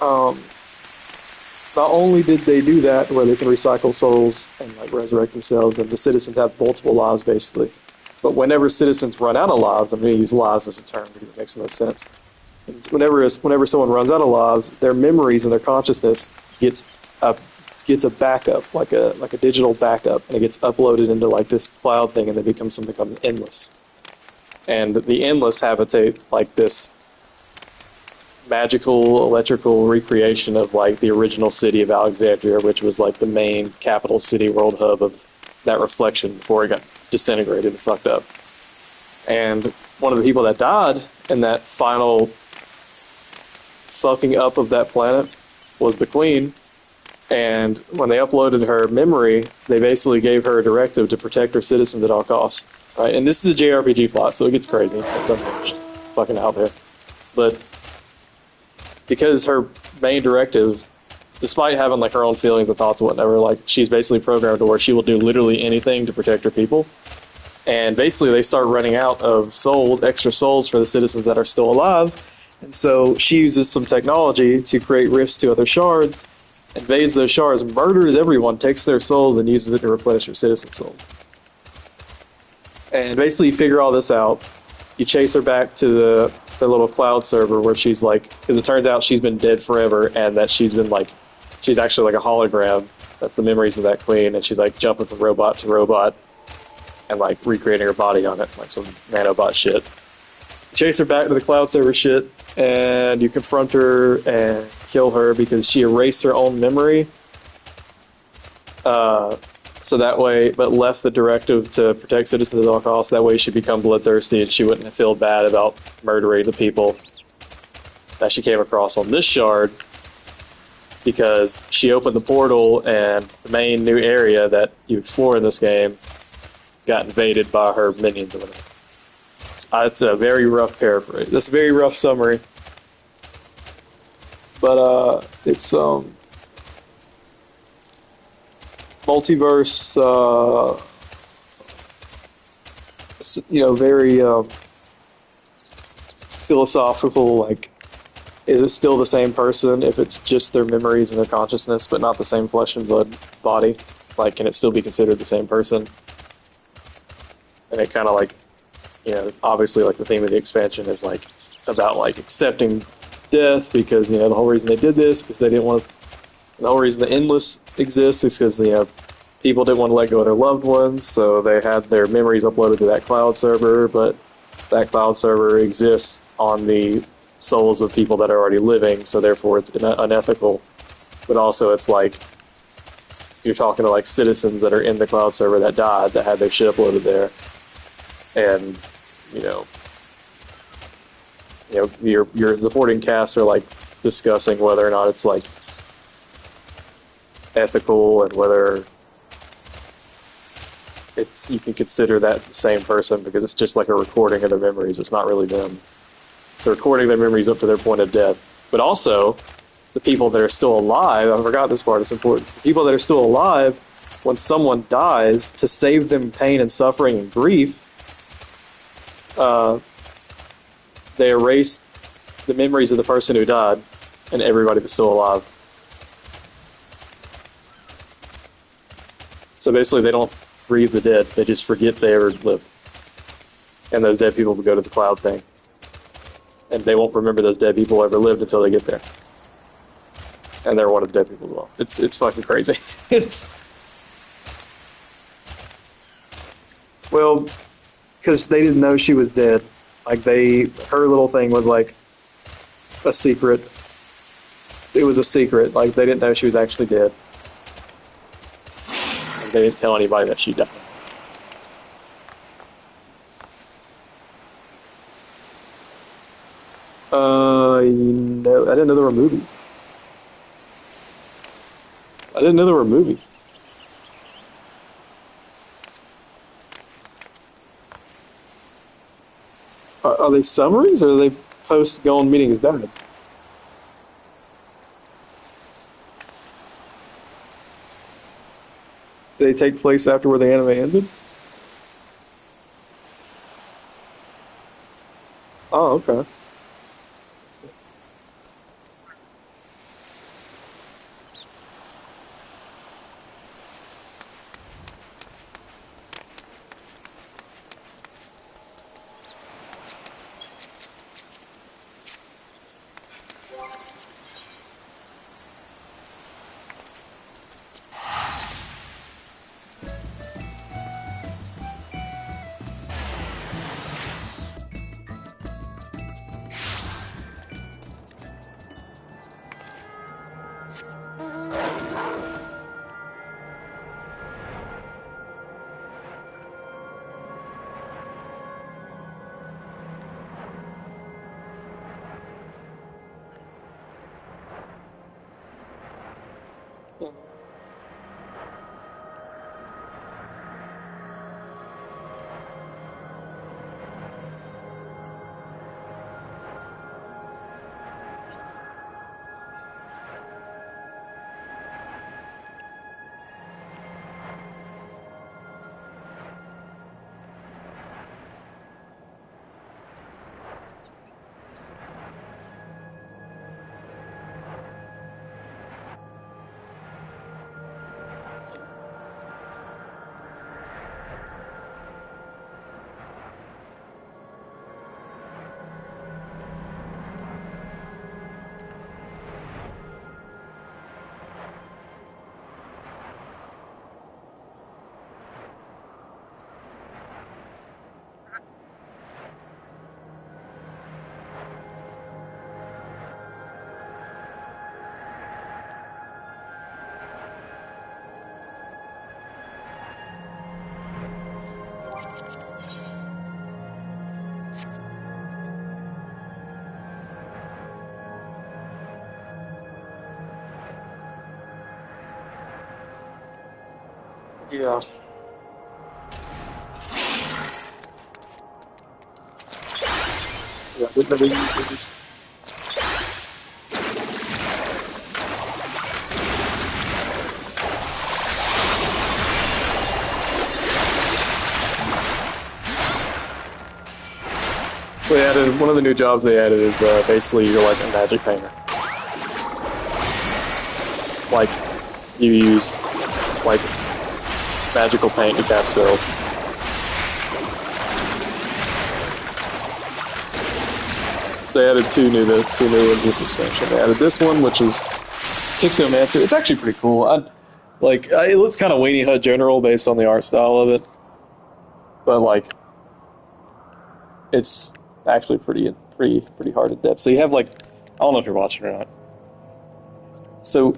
Um, Not only did they do that, where they can recycle souls and like resurrect themselves, and the citizens have multiple lives basically. But whenever citizens run out of lives, I'm going to use lives as a term because it makes the most sense. Whenever someone runs out of lives, their memories and their consciousness gets a gets a backup, like a digital backup, and it gets uploaded into like this cloud thing, and they become something called endless. And the endless habitate like this magical electrical recreation of like the original city of Alexandria, which was like the main capital city world hub of that reflection before it got disintegrated and fucked up. And one of the people that died in that final fucking up of that planet was the queen. And when they uploaded her memory, they basically gave her a directive to protect her citizens at all costs. Right? And this is a JRPG plot, so it gets crazy. It's unhinged. Fucking out there. But because her main directive, despite having like her own feelings and thoughts and whatever, like she's basically programmed to where she will do literally anything to protect her people. And basically, they start running out of extra souls for the citizens that are still alive. And so she uses some technology to create rifts to other shards, invades those shards, murders everyone, takes their souls, and uses it to replenish her citizen souls. And basically, you figure all this out. You chase her back to the little cloud server where she's like, because it turns out she's been dead forever, and that she's actually like a hologram. That's the memories of that queen, and she's like jumping from robot to robot and like recreating her body on it, like some nanobot shit. You chase her back to the cloud server shit, and you confront her and kill her because she erased her own memory. So that way, but left the directive to protect citizens at all costs. That way, she'd become bloodthirsty and she wouldn't feel bad about murdering the people that she came across on this shard because she opened the portal and the main new area that you explore in this game got invaded by her minions or whatever. It's a very rough paraphrase. That's a very rough summary, but it's multiverse. Very philosophical. Like, is it still the same person if it's just their memories and their consciousness, but not the same flesh and blood body? Like, can it still be considered the same person? And it kind of like, obviously, like the theme of the expansion is like about like accepting death because the whole reason they did this because they didn't want to. The whole reason the endless exists is because people didn't want to let go of their loved ones, so they had their memories uploaded to that cloud server, but that cloud server exists on the souls of people that are already living, so therefore it's unethical. But also it's like you're talking to like citizens that are in the cloud server that died, that had their shit uploaded there. And, your supporting cast are like discussing whether or not it's like ethical and whether you can consider that the same person because it's just like a recording of their memories. It's not really them. It's recording their memories up to their point of death. But also, the people that are still alive, I forgot this part, it's important. The people that are still alive, when someone dies, to save them pain and suffering and grief, they erase the memories of the person who died and everybody that's still alive. So basically, they don't grieve the dead. They just forget they ever lived. And those dead people will go to the cloud thing. And they won't remember those dead people ever lived until they get there. And they're one of the dead people as well. It's fucking crazy. It's well, because they didn't know she was dead. Like her little thing was like a secret. It was a secret. Like they didn't know she was actually dead. Like, they didn't tell anybody that she died. I didn't know there were movies. I didn't know there were movies. Are they summaries or are they post going meeting his dad? Do they take place after where the anime ended? Oh, okay. Yeah. Yeah, didn't know you just... They added, one of the new jobs they added is basically you're like a magic painter. Like, you use, like, magical paint to cast spells. They added two new ones this expansion. They added this one, which is Pictomancer. It's actually pretty cool. It looks kind of Weenie Hut General based on the art style of it, but like, it's actually pretty hard to depth. So you have like, I don't know if you're watching or not. So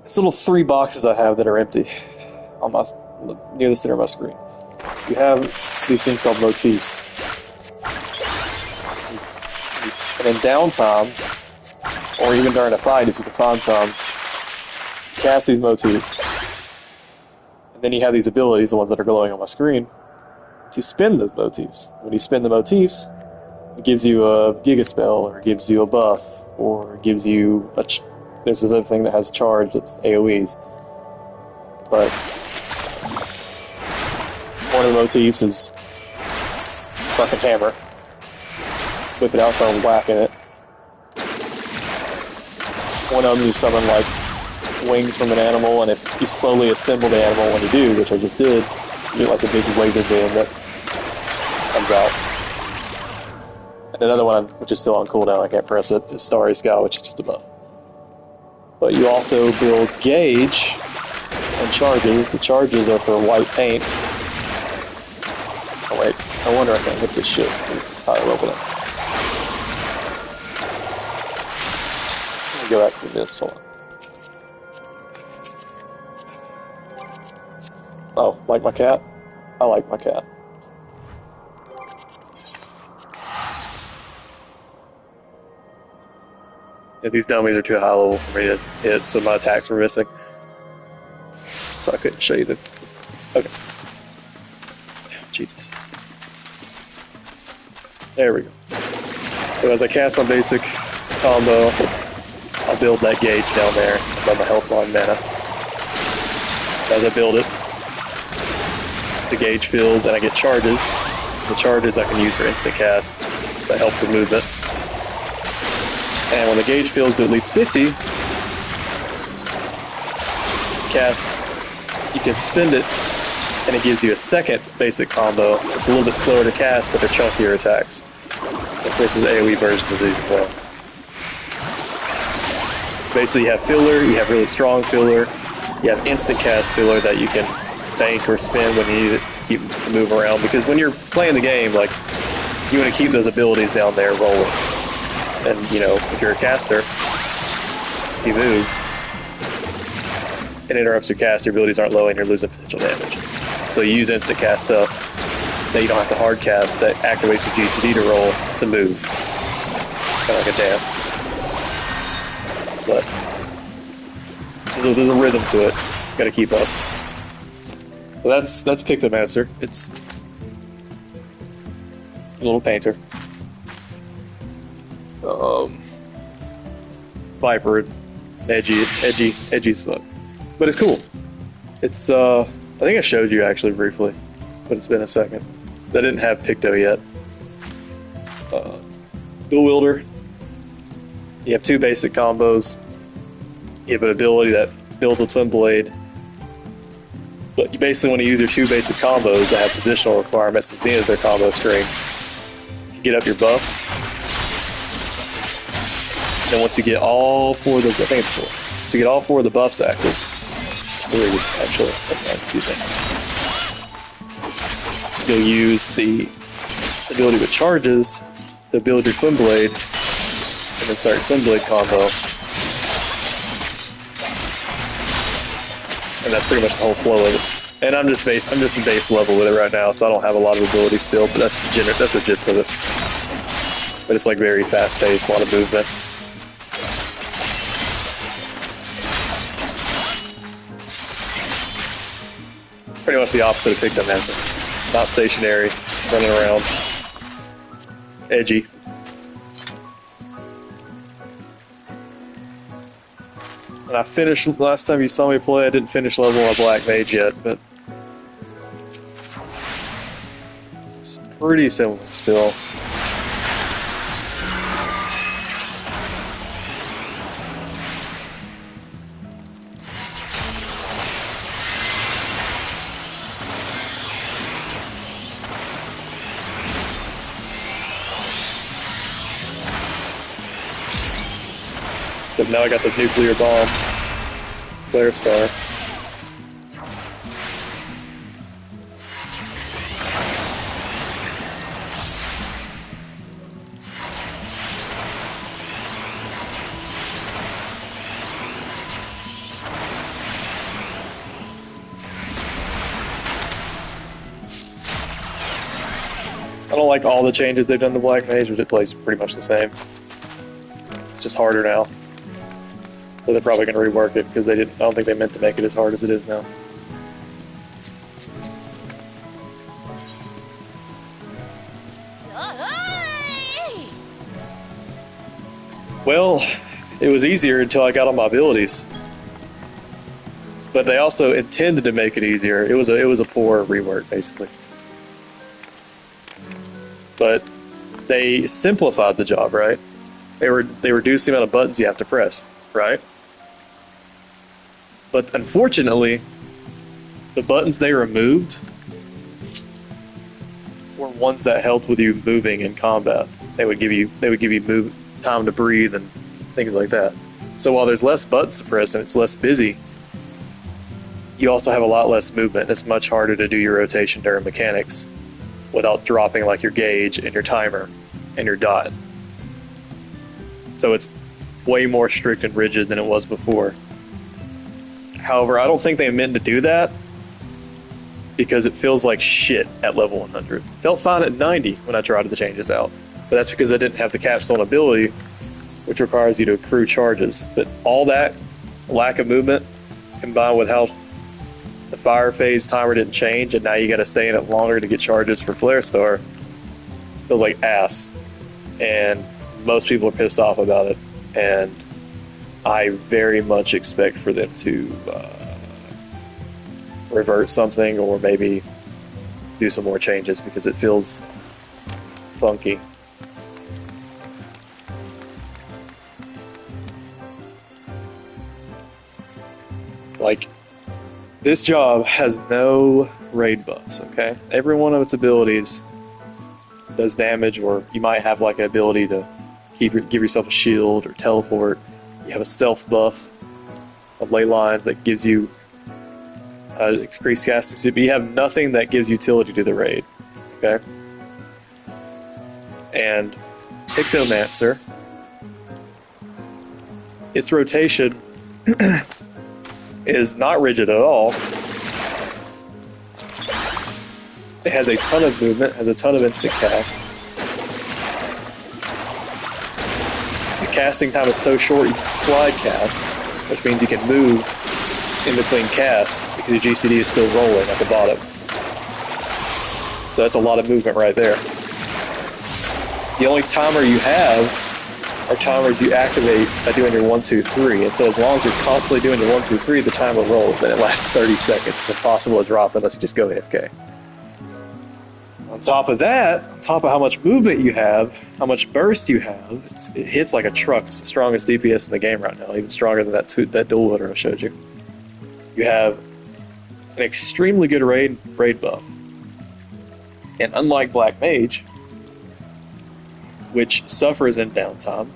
these little 3 boxes I have that are empty on my near the center of my screen. You have these things called motifs. And in downtime, or even during a fight, if you can find some, cast these motifs. And then you have these abilities, the ones that are glowing on my screen, to spin those motifs. When you spin the motifs, it gives you a Giga Spell, or it gives you a buff, or it gives you a... This is a thing that has charge that's AoEs. But one of the motifs is fucking hammer. Whip it out, start whacking it. One of them you summon like wings from an animal, and if you slowly assemble the animal when you do, which I just did, you get like a big laser beam that comes out. And another one, which is still on cooldown, I can't press it, is Starry Sky, which is just a buff. But you also build gauge and charges. The charges are for white paint. Oh wait, I wonder if I can hit this shit. It's higher level now. Let me go back to this, hold on. Oh, like my cat? I like my cat. Yeah, these dummies are too high level for me to hit, so my attacks were missing. So I couldn't show you the... Okay. Jesus. There we go. So as I cast my basic combo, I'll build that gauge down there above my health line mana. As I build it, the gauge fills and I get charges. The charges I can use for instant casts that help with movement. And when the gauge fills to at least 50, you can spend it, and it gives you a second basic combo. It's a little bit slower to cast, but they're chunkier attacks. This is AoE version of these as well. Basically, you have filler, you have really strong filler, you have instant cast filler that you can bank or spin when you need it to move around. Because when you're playing the game, like, you want to keep those abilities down there rolling. And, you know, if you're a caster, if you move, it interrupts your cast, your abilities aren't low, and you're losing potential damage. So you use instant cast stuff that you don't have to hard cast that activates your GCD to roll to move. Kind of like a dance. But there's a rhythm to it. You gotta keep up. So that's Pictomancer. It's a little painter. Viper, edgy as fuck. But it's cool. It's I think I showed you actually briefly, but it's been a second. That didn't have Picto yet. Dual wielder. You have 2 basic combos. You have an ability that builds a twin blade. But you basically want to use your 2 basic combos that have positional requirements at the end of their combo string. You get up your buffs. Then once you get all 4 of those, I think it's 4. So you get all 4 of the buffs active. 3, actually. Excuse me. You'll use the ability with charges to build your twin blade, and then start your twin blade combo. And that's pretty much the whole flow of it. And I'm just in base level with it right now, so I don't have a lot of abilities still, but that's the gist of it. But it's like very fast paced, a lot of movement. Pretty much the opposite of Pictomancer. Not stationary, running around, edgy. And I finished, last time you saw me play, I didn't finish level on Black Mage yet, but it's pretty similar still. But now I got the nuclear bomb, Flare Star. I don't like all the changes they've done to Black Mage, but it plays pretty much the same. It's just harder now. So they're probably going to rework it because I don't think they meant to make it as hard as it is now. Well, it was easier until I got all my abilities. But they also intended to make it easier. It was a poor rework, basically. But they simplified the job, right? They reduced the amount of buttons you have to press, right? But unfortunately, the buttons they removed were ones that helped with you moving in combat. They would give you time to breathe and things like that. So while there's less buttons to press and it's less busy, you also have a lot less movement. It's much harder to do your rotation during mechanics without dropping like your gauge and your timer and your dot. So it's way more strict and rigid than it was before. However, I don't think they meant to do that because it feels like shit at level 100. Felt fine at 90 when I tried the changes out, but that's because I didn't have the capstone ability, which requires you to accrue charges. But all that lack of movement combined with how the fire phase timer didn't change and now you gotta stay in it longer to get charges for Flare Star feels like ass. And most people are pissed off about it, and I very much expect for them to revert something or maybe do some more changes because it feels funky. Like, this job has no raid buffs, okay? Every one of its abilities does damage, or you might have like an ability to give yourself a shield or teleport, You have a self buff of ley lines that gives you increased casting speed, but you have nothing that gives utility to the raid. Okay? And Pictomancer, its rotation is not rigid at all. It has a ton of movement, has a ton of instant cast. The casting time is so short you can slide cast, which means you can move in between casts because your GCD is still rolling at the bottom. So that's a lot of movement right there. The only timer you have are timers you activate by doing your 1, 2, 3. And so as long as you're constantly doing your 1, 2, 3, the timer rolls, and it lasts 30 seconds. It's impossible to drop unless you just go AFK. On top of that, on top of how much movement you have, how much burst you have, it hits like a truck. It's the strongest DPS in the game right now, even stronger than that dual hitter I showed you. You have an extremely good raid buff. And unlike Black Mage, which suffers in downtime,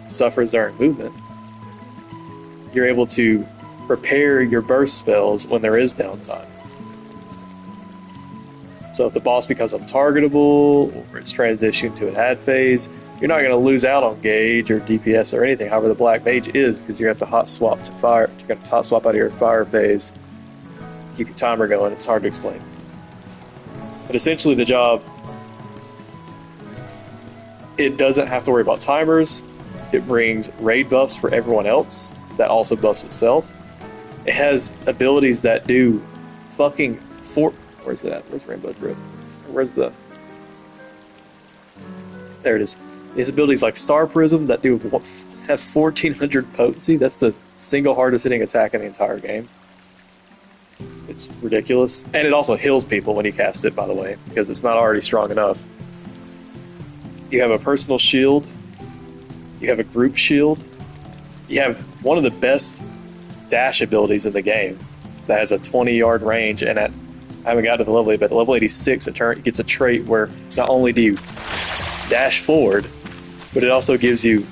suffers during movement, you're able to prepare your burst spells when there is downtime. So if the boss becomes untargetable, or it's transitioned to an ad phase, you're not going to lose out on gauge or DPS or anything. However, the Black Mage is, because you have to hot swap to fire. You have to hot swap out of your fire phase, keep your timer going. It's hard to explain. But essentially the job, it doesn't have to worry about timers. It brings raid buffs for everyone else. That also buffs itself. It has abilities that do fucking where's that? Where's Rainbow Drip? Where's the... There it is. These abilities like Star Prism that have 1400 potency. That's the single hardest hitting attack in the entire game. It's ridiculous. And it also heals people when you cast it, by the way, because it's not already strong enough. You have a personal shield. You have a group shield. You have one of the best dash abilities in the game that has a 20-yard range, and I haven't got to the level 8, but at level 86 it gets a trait where not only do you dash forward, but it also gives you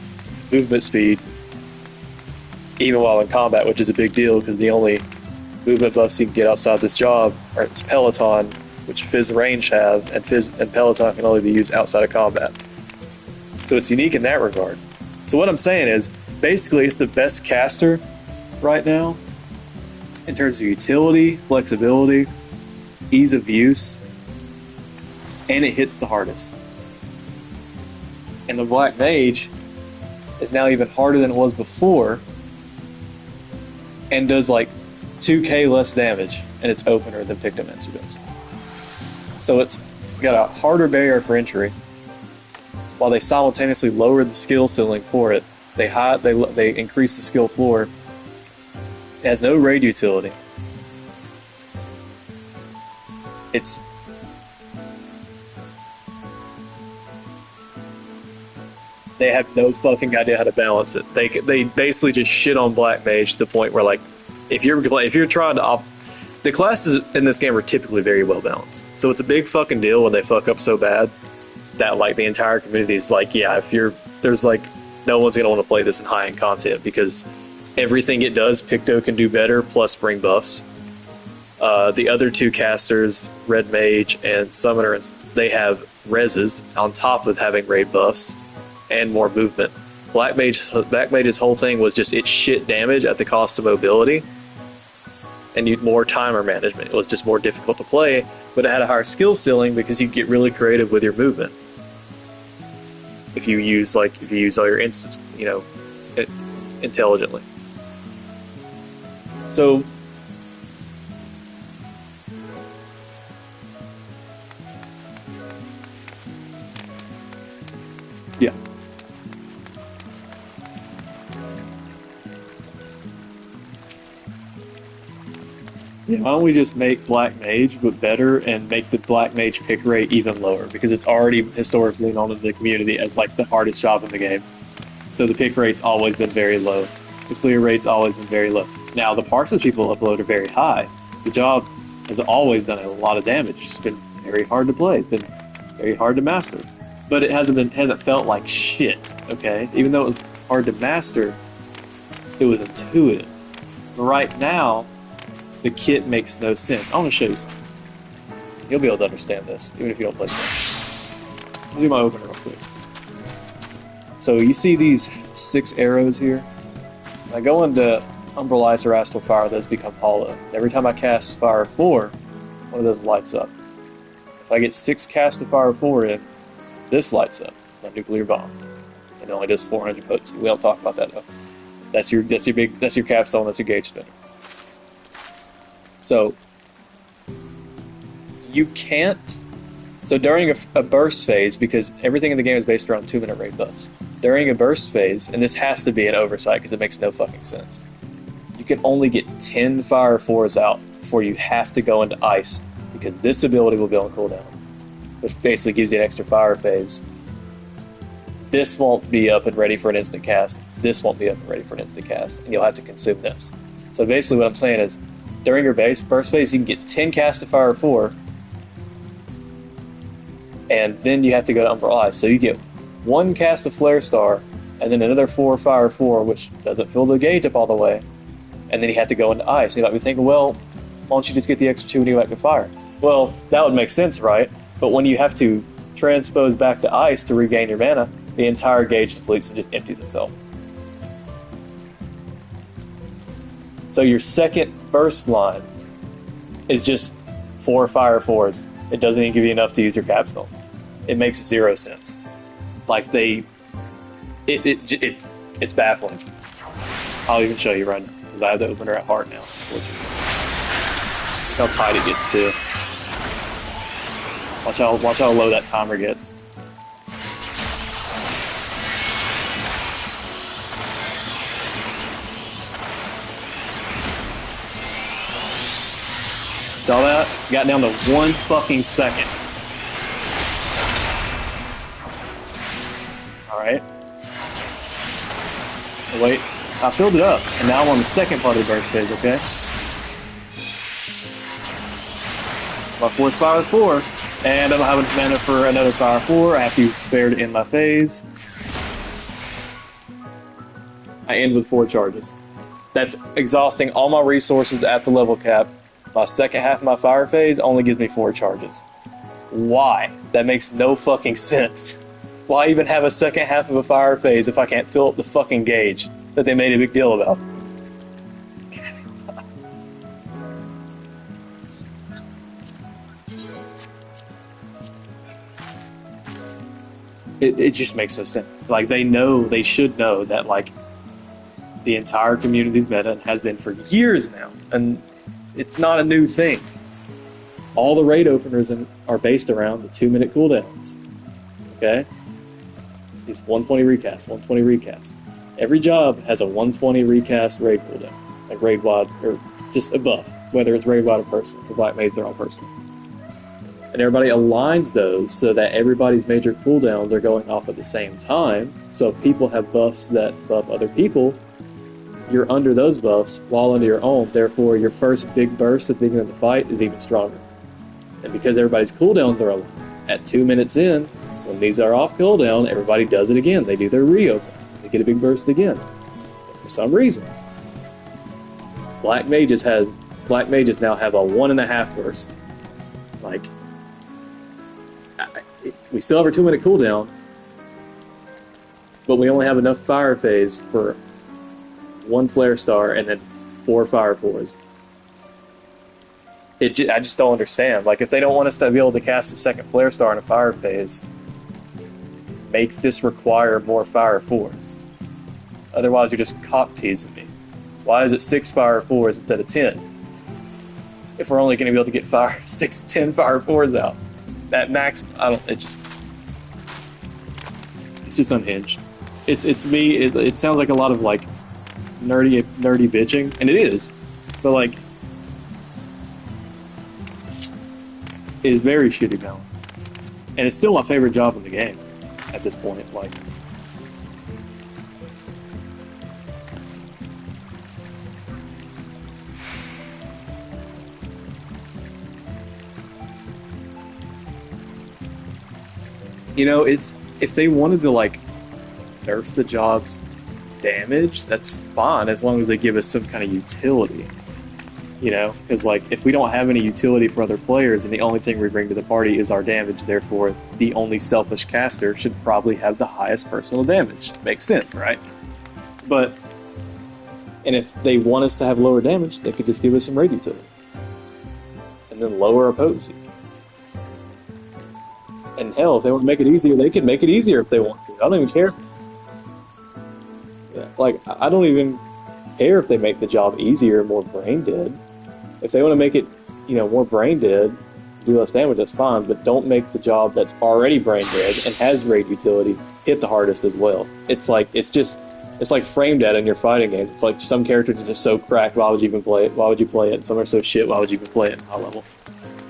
movement speed even while in combat, which is a big deal because the only movement buffs you can get outside this job are its Peloton, which Fizz and Range have, and Fizz and Peloton can only be used outside of combat. So it's unique in that regard. So what I'm saying is, basically it's the best caster right now in terms of utility, flexibility, ease of use, and it hits the hardest. And the Black Mage is now even harder than it was before and does like 2k less damage in its opener than Pictomancer does. So it's got a harder barrier for entry, while they simultaneously lower the skill ceiling for it. They increase the skill floor. It has no raid utility. They have no fucking idea how to balance it. They basically just shit on Black Mage to the point where, like, if you're trying to the classes in this game are typically very well balanced. So it's a big fucking deal when they fuck up so bad that, like, the entire community is like, yeah, there's like no one's gonna want to play this in high-end content because everything it does, Picto can do better, plus bring buffs. The other two casters, Red Mage and Summoner, they have reses on top of having raid buffs and more movement. Black Mage's whole thing was just its shit damage at the cost of mobility and more timer management. It was just more difficult to play, but it had a higher skill ceiling because you get really creative with your movement. If you use all your instants, intelligently. So yeah. Yeah, why don't we just make Black Mage but better and make the Black Mage pick rate even lower, because it's already historically known in the community as like the hardest job in the game. So the pick rate's always been very low. The clear rate's always been very low. Now the parses people upload are very high. The job has always done a lot of damage. It's been very hard to play. It's been very hard to master. But it hasn't felt like shit, okay? Even though it was hard to master, It was intuitive. But right now, the kit makes no sense. I want to show you something. You'll be able to understand this, even if you don't play the game. I'll do my opener real quick. So you see these 6 arrows here? When I go into Umbral Ice or Astral Fire, those become hollow. Every time I cast Fire 4, one of those lights up. If I get 6 cast of Fire 4 in, this lights up. It's my nuclear bomb. And it only does 400 potency. We don't talk about that though. That's your capstone, that's your gauge spinner. So you can't. So during a burst phase, because everything in the game is based around 2-minute raid buffs, during a burst phase, and this has to be an oversight because it makes no fucking sense, you can only get 10 Fire 4s out before you have to go into Ice, because this ability will go on cooldown, which basically gives you an extra fire phase. This won't be up and ready for an instant cast. This won't be up and ready for an instant cast, and you'll have to consume this. So basically what I'm saying is, during your base burst phase, you can get 10 cast of Fire 4, and then you have to go to Umbral Ice. So you get 1 cast of Flare Star, and then another 4 Fire 4, which doesn't fill the gauge up all the way, and then you have to go into Ice. And you might be thinking, well, why don't you just get the extra 2 when you go back to Fire? Well, that would make sense, right? But when you have to transpose back to Ice to regain your mana, the entire gauge depletes and just empties itself. So your second burst line is just 4 Fire 4s. It doesn't even give you enough to use your capstone. It makes 0 sense. Like it's baffling. I'll even show you right now, because I have the opener at heart now. Look how tight it gets too. Watch how low that timer gets. Saw that? Got down to 1 fucking second. Alright. Wait, I filled it up, and now I'm on the second part of the burst phase, okay? My 4th Fire 4, and I don't have enough mana for another Fire 4. I have to use Despair to end my phase. I end with 4 charges. That's exhausting all my resources at the level cap. My second half of my fire phase only gives me 4 charges. Why? That makes no fucking sense. Why even have a second half of a fire phase if I can't fill up the fucking gauge that they made a big deal about? It just makes no sense. Like, they should know that, like, the entire community's meta has been for years now, and it's not a new thing. All the raid openers are based around the 2-minute cooldowns. Okay? It's 120 recast, 120 recast. Every job has a 120 recast raid cooldown. Like raid wide, or just a buff. Whether it's raid wide or personal. For Black Mage, they're all personal. And everybody aligns those so that everybody's major cooldowns are going off at the same time. So if people have buffs that buff other people, you're under those buffs while under your own. Therefore, your first big burst at the beginning of the fight is even stronger. And because everybody's cooldowns are at 2 minutes in, when these are off cooldown, everybody does it again. They do their reopen. They get a big burst again. But for some reason, Black Mages now have a 1.5 burst. Like, we still have our 2-minute cooldown, but we only have enough fire phase for 1 flare star and then 4 fire 4s. I just don't understand. Like, if they don't want us to be able to cast a second flare star in a fire phase, make this require more fire 4s. Otherwise, you're just cock teasing me. Why is it 6 fire 4s instead of 10? If we're only going to be able to get 10 fire 4s out. That max, it's just unhinged. It's me, it sounds like a lot of, like, nerdy bitching, and it is, but, like, it is very shitty balance. And it's still my favorite job in the game at this point. Like, you know, it's, if they wanted to, like, nerf the jobs damage, that's fine as long as they give us some kind of utility. You know, because like if we don't have any utility for other players and the only thing we bring to the party is our damage, therefore the only selfish caster should probably have the highest personal damage. Makes sense, right? And if they want us to have lower damage, they could just give us some raid utility. And then lower our potencies. And hell, if they want to make it easier, they could make it easier if they want to. I don't even care. Yeah, like, I don't even care if they make the job easier and more brain dead. If they want to make it, you know, more brain dead, do less damage, that's fine, but don't make the job that's already brain dead and has raid utility hit the hardest as well. It's like frame data in your fighting games. It's like some characters are just so cracked, why would you even play it? Why would you play it? And some are so shit, why would you even play it in high level?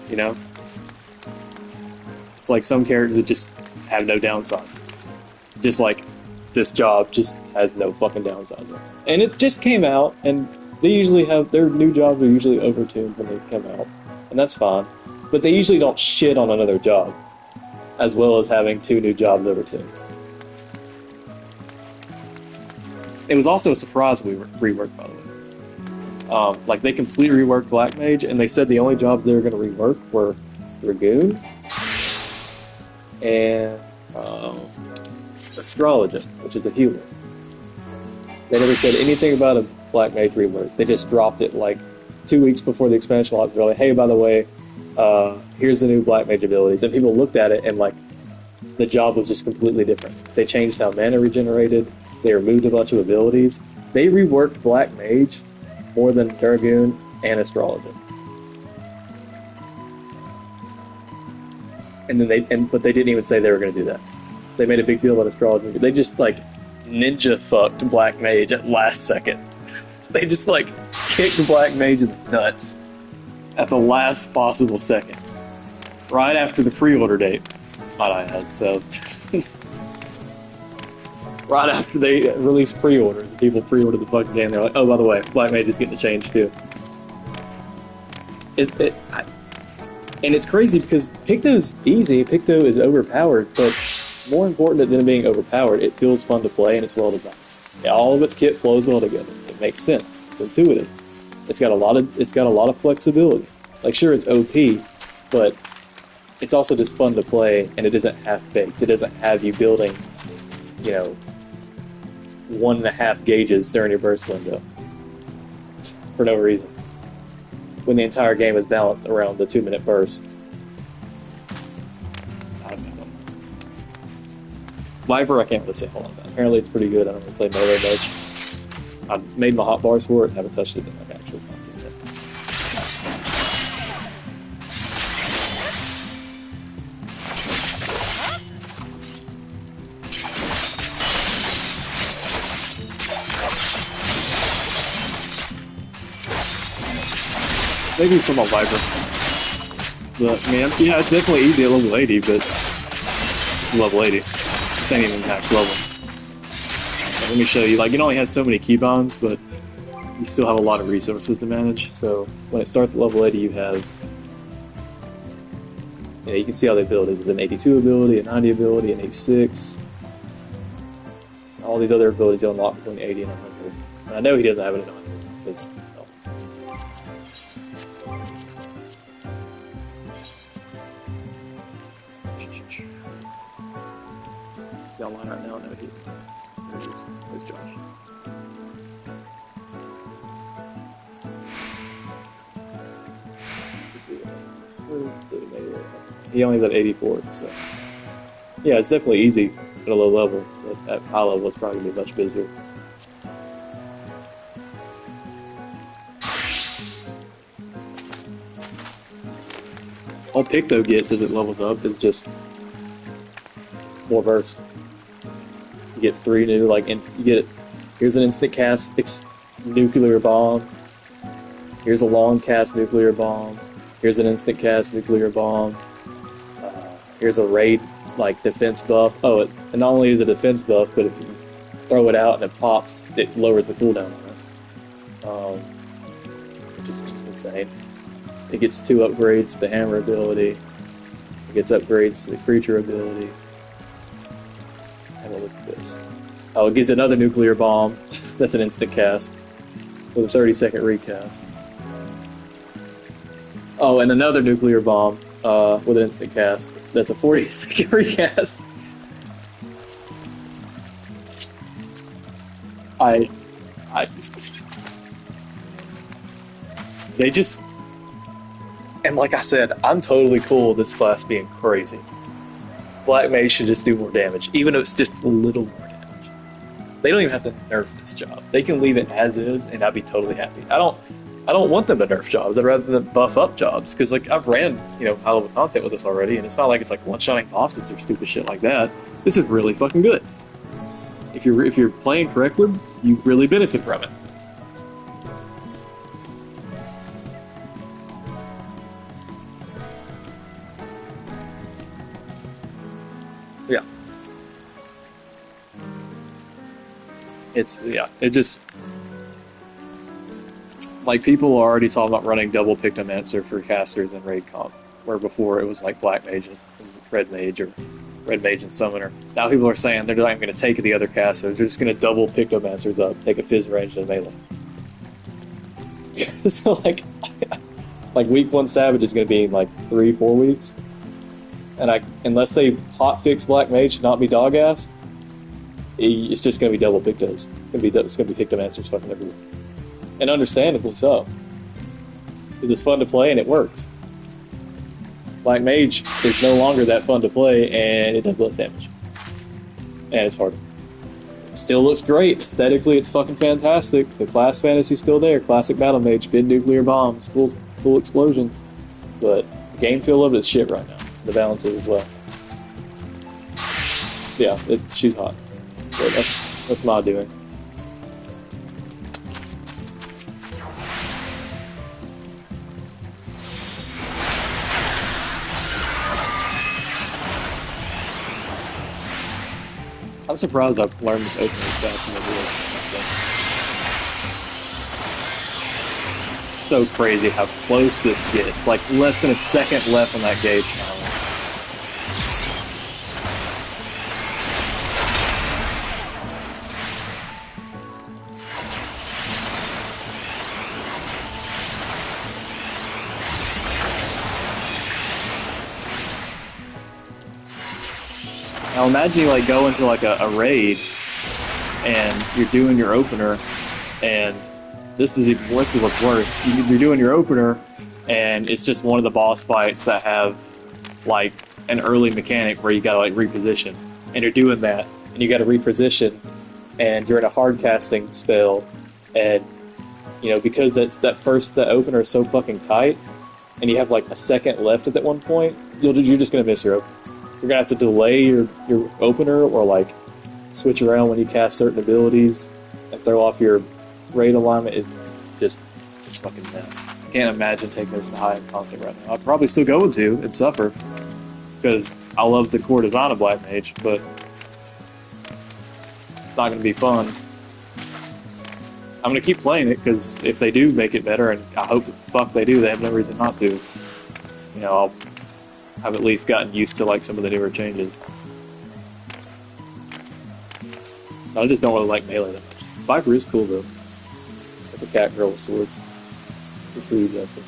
You know? It's like some characters that just have no downsides. Just like this job just has no fucking downsides. And it just came out, and they usually have their new jobs are usually overtuned when they come out, and that's fine. But they usually don't shit on another job, as well as having 2 new jobs overtuned. It was also a surprise rework, by the way. Like they completely reworked Black Mage, and they said the only jobs they were going to rework were Dragoon and Astrologer, which is a healer. They never said anything about a Black Mage rework. They just dropped it like 2 weeks before the expansion launch. They're like, hey, by the way, here's the new Black Mage abilities. And people looked at it and like the job was just completely different. They changed how mana regenerated. They removed a bunch of abilities. They reworked Black Mage more than Dragoon and Astrologer. And then but they didn't even say they were going to do that. They made a big deal about Astrologer. They just like ninja fucked Black Mage at last second. They just like kicked Black Mage in the nuts at the last possible second, right after the pre-order date, might I add. So right after they released pre-orders, people pre-ordered the fucking game. They're like, oh, by the way, Black Mage is getting a change too. And it's crazy because Picto's easy. Picto is overpowered, but more important than being overpowered, it feels fun to play and it's well designed. Yeah, all of its kit flows well together. It makes sense. It's intuitive. It's got a lot of flexibility. Like sure, it's OP, but it's also just fun to play, and it isn't half-baked. It doesn't have you building, 1.5 gauges during your burst window for no reason, when the entire game is balanced around the 2-minute burst. I don't know. Viper, I can't really say a whole lot about. Apparently it's pretty good. I don't really play melee much. I've made my hotbars for it and haven't touched it in like actual content yet. Maybe it's on Viper. But, man, yeah, it's definitely easy at level 80, but it's level 80. This ain't even max level. Let me show you. Like, it only has so many keybinds, but you still have a lot of resources to manage. So when it starts at level 80, you have... Yeah, you can see how they build it. There's an 82 ability, a 90 ability, an 86. All these other abilities you unlock between 80 and 100. And I know he doesn't have it at 100, because... Online right now, no, there's Josh. He only has at 84, so yeah, it's definitely easy at a low level, but at high level it's probably going to be much busier. All Picto gets as it levels up is just more burst. You get 3 new, here's an instant cast nuclear bomb. Here's a long cast nuclear bomb. Here's an instant cast nuclear bomb. Here's a raid, defense buff. Oh, and not only is it a defense buff, but if you throw it out and it pops, it lowers the cooldown on it. Which is just insane. It gets 2 upgrades to the hammer ability. It gets upgrades to the creature ability. And look at this. Oh, it gives another nuclear bomb. That's an instant cast with a 30-second recast. Oh, and another nuclear bomb with an instant cast. That's a 40-second recast. I, they just, and like I said, I'm totally cool with this class being crazy. Black Mage should just do more damage, even if it's just a little more damage. They don't even have to nerf this job. They can leave it as is, and I'd be totally happy. I don't want them to nerf jobs. I'd rather them buff up jobs because like I've ran high level content with this already, and it's not like it's like one-shotting bosses or stupid shit like that. This is really fucking good. If you're playing correctly, you really benefit from it. Yeah. It just like people are already talking about running double Pictomancer for casters in raid comp, where before it was like Black Mage and Red Mage or Red Mage and Summoner. Now people are saying they're not even going to take the other casters, they're just going to double Pictomancers up, take a Fizz range and a melee. So like week 1 Savage is going to be in like 3-4 weeks, and unless they hot fix Black Mage to not be dog ass, it's just going to be double Pictos. It's going to be Pictomancers fucking everywhere, and understandably so, because it's fun to play and it works. Black Mage is no longer that fun to play, and it does less damage, and it's harder. It still looks great aesthetically. It's fucking fantastic. The class fantasy's still there. Classic Battle Mage, big nuclear bombs, cool explosions, but the game feel of it is shit right now. The balance is as well. Yeah, she's hot. But that's my doing. I'm surprised I've learned this opening as fast as I did. So crazy how close this gets. Like less than a second left on that gauge challenge. Now imagine you like go into like a raid and you're doing your opener, and this is even worse. This looks worse. You're doing your opener and it's just one of the boss fights that have like an early mechanic where you gotta like reposition, and you're doing that and you gotta reposition, and you're in a hard casting spell, and because that opener is so fucking tight, and you have like a second left at that one point, you're just gonna miss your opener. You're gonna have to delay your opener, or like switch around when you cast certain abilities and throw off your raid alignment. Is just a fucking mess. I can't imagine taking this to high content right now. I'd probably still go into and suffer because I love the core design of Black Mage, but it's not gonna be fun. I'm gonna keep playing it because if they do make it better, and I hope the fuck they do, they have no reason not to. I've at least gotten used to like some of the newer changes. I just don't really like melee that much. Viper is cool though. It's a cat girl with swords. It's really best.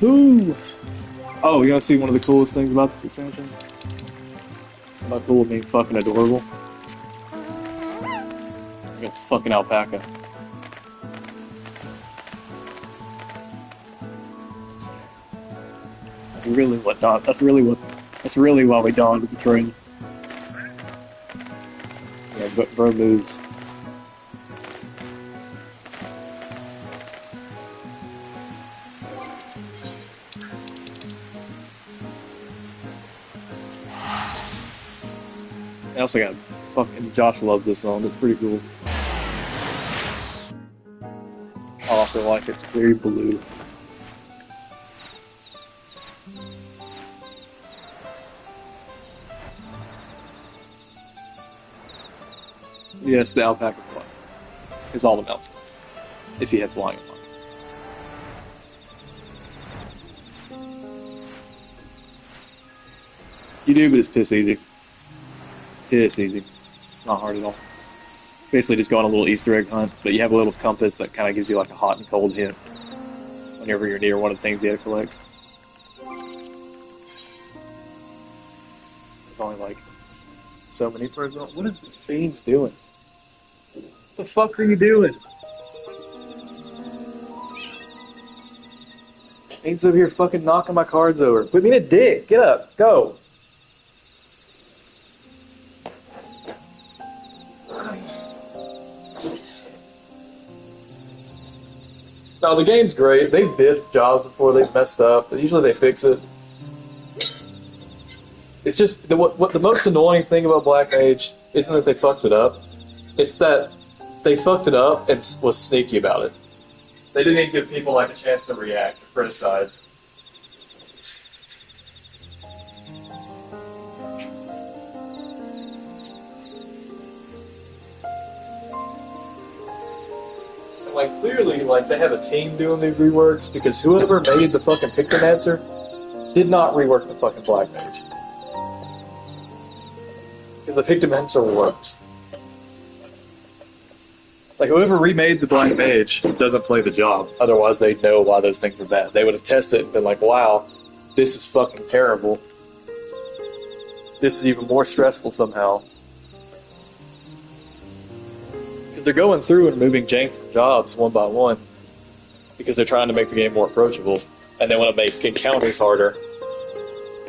Ooh. Oh, you wanna see one of the coolest things about this expansion? About cool being fucking adorable. Like a fucking alpaca. That's really what Don. That's really why we donned the train. Yeah, but bro moves. I also got fucking Josh loves this song. It's pretty cool. I also like it. It's very blue. Yes, the alpaca flies. It's all the mounts. If you have flying on. You do, but it's piss easy. Piss easy. Not hard at all. Basically just go on a little Easter egg hunt, but you have a little compass that kind of gives you like a hot and cold hint whenever you're near one of the things you have to collect. There's only like so many per zone. What is Beans doing? What the fuck are you doing? Beans over here fucking knocking my cards over. Quit being a dick. Get up. Go. No, the game's great. They biffed jobs before they messed up, but usually they fix it. It's just what the most annoying thing about Black Mage isn't that they fucked it up. It's that they fucked it up and was sneaky about it. They didn't even give people like a chance to react or criticize. Like, clearly, like, they have a team doing these reworks, because whoever made the fucking Pictomancer did not rework the fucking Black Mage. Because the Pictomancer works. Like, whoever remade the Black Mage doesn't play the job, otherwise they'd know why those things were bad. They would have tested it and been like, wow, this is fucking terrible. This is even more stressful somehow. They're going through and moving jank from jobs one by one because they're trying to make the game more approachable, and they want to make encounters harder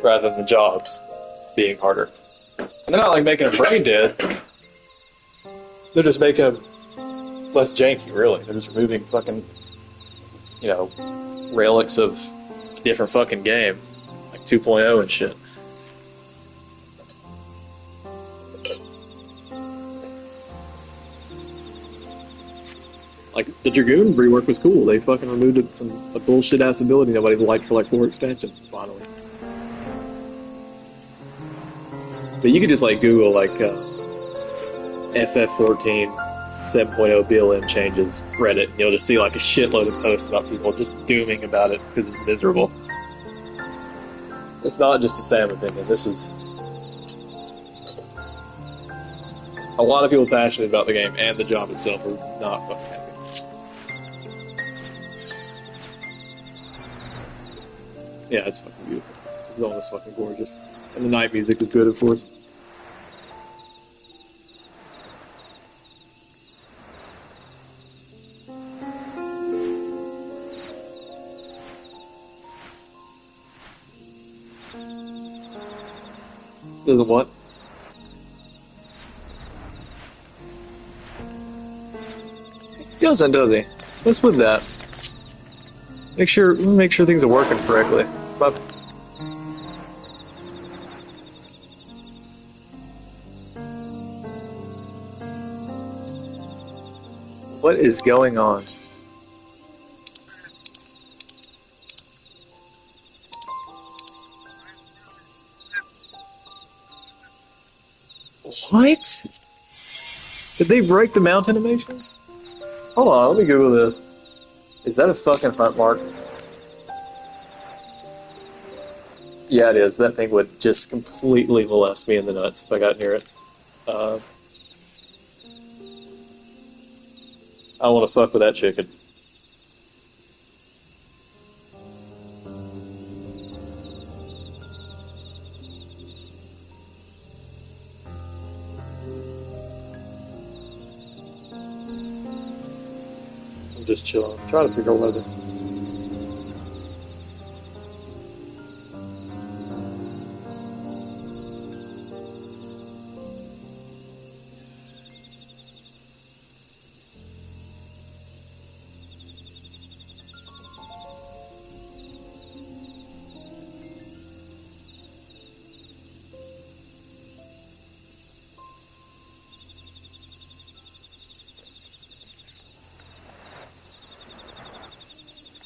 rather than the jobs being harder. And they're not like making them brain dead. They're just making them less janky, really. They're just removing fucking, you know, relics of a different fucking game, like 2.0 and shit. Like, the Dragoon rework was cool. They fucking removed a bullshit-ass ability nobody's liked for like 4 expansions, finally. But you could just, like, Google, like, FF14 7.0 BLM changes Reddit, and you'll just see, like, a shitload of posts about people just dooming about it because it's miserable. It's not just a Sam opinion. This is a lot of people passionate about the game and the job itself are not fucking happy. Yeah, it's fucking beautiful. This is almost fucking gorgeous. And the night music is good, of course. There's a what? He doesn't, does he? What's with that? Make sure things are working correctly. But what is going on? What? Did they break the mount animations? Hold on, let me Google this. Is that a fucking hunt mark? Yeah, it is. That thing would just completely molest me in the nuts if I got near it. Uh, I want to fuck with that chicken. I'm just chilling. I'm trying to figure out whether.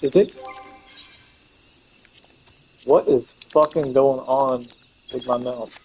Is it? What is fucking going on with my mouth?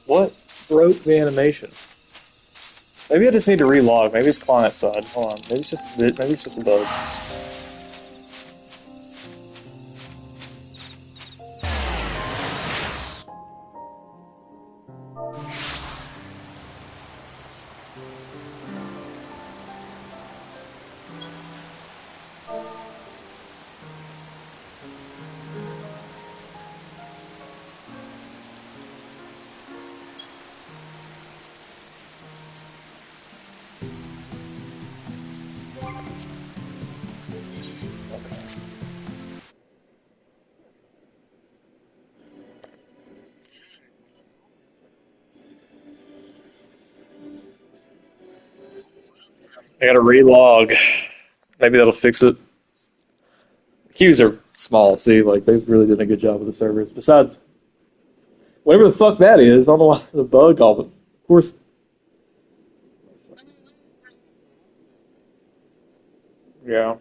What broke the animation? Maybe I just need to relog. Maybe it's client side. Hold on. Maybe it's just a bug. I gotta relog. Maybe that'll fix it. Queues are small, see, like they've really done a good job with the servers. Besides, whatever the fuck that is, I don't know why there's a bug off it. Of course, yeah.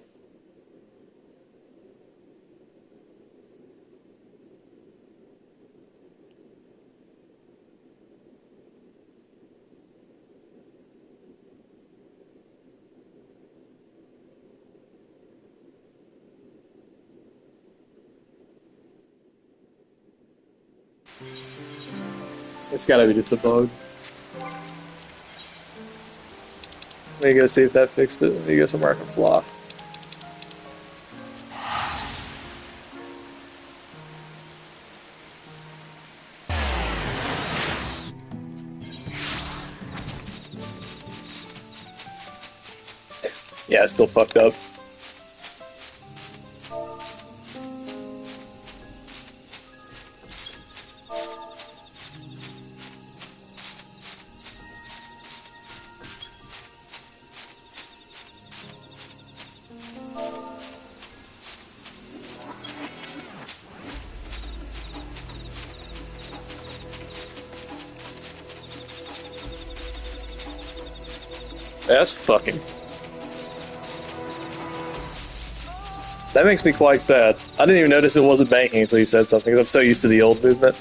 It's gotta be just a bug. Let me go see if that fixed it. Let me go somewhere I can fly. Yeah, it's still fucked up. That's fucking. That makes me quite sad. I didn't even notice it wasn't banking until you said something, because I'm so used to the old movement.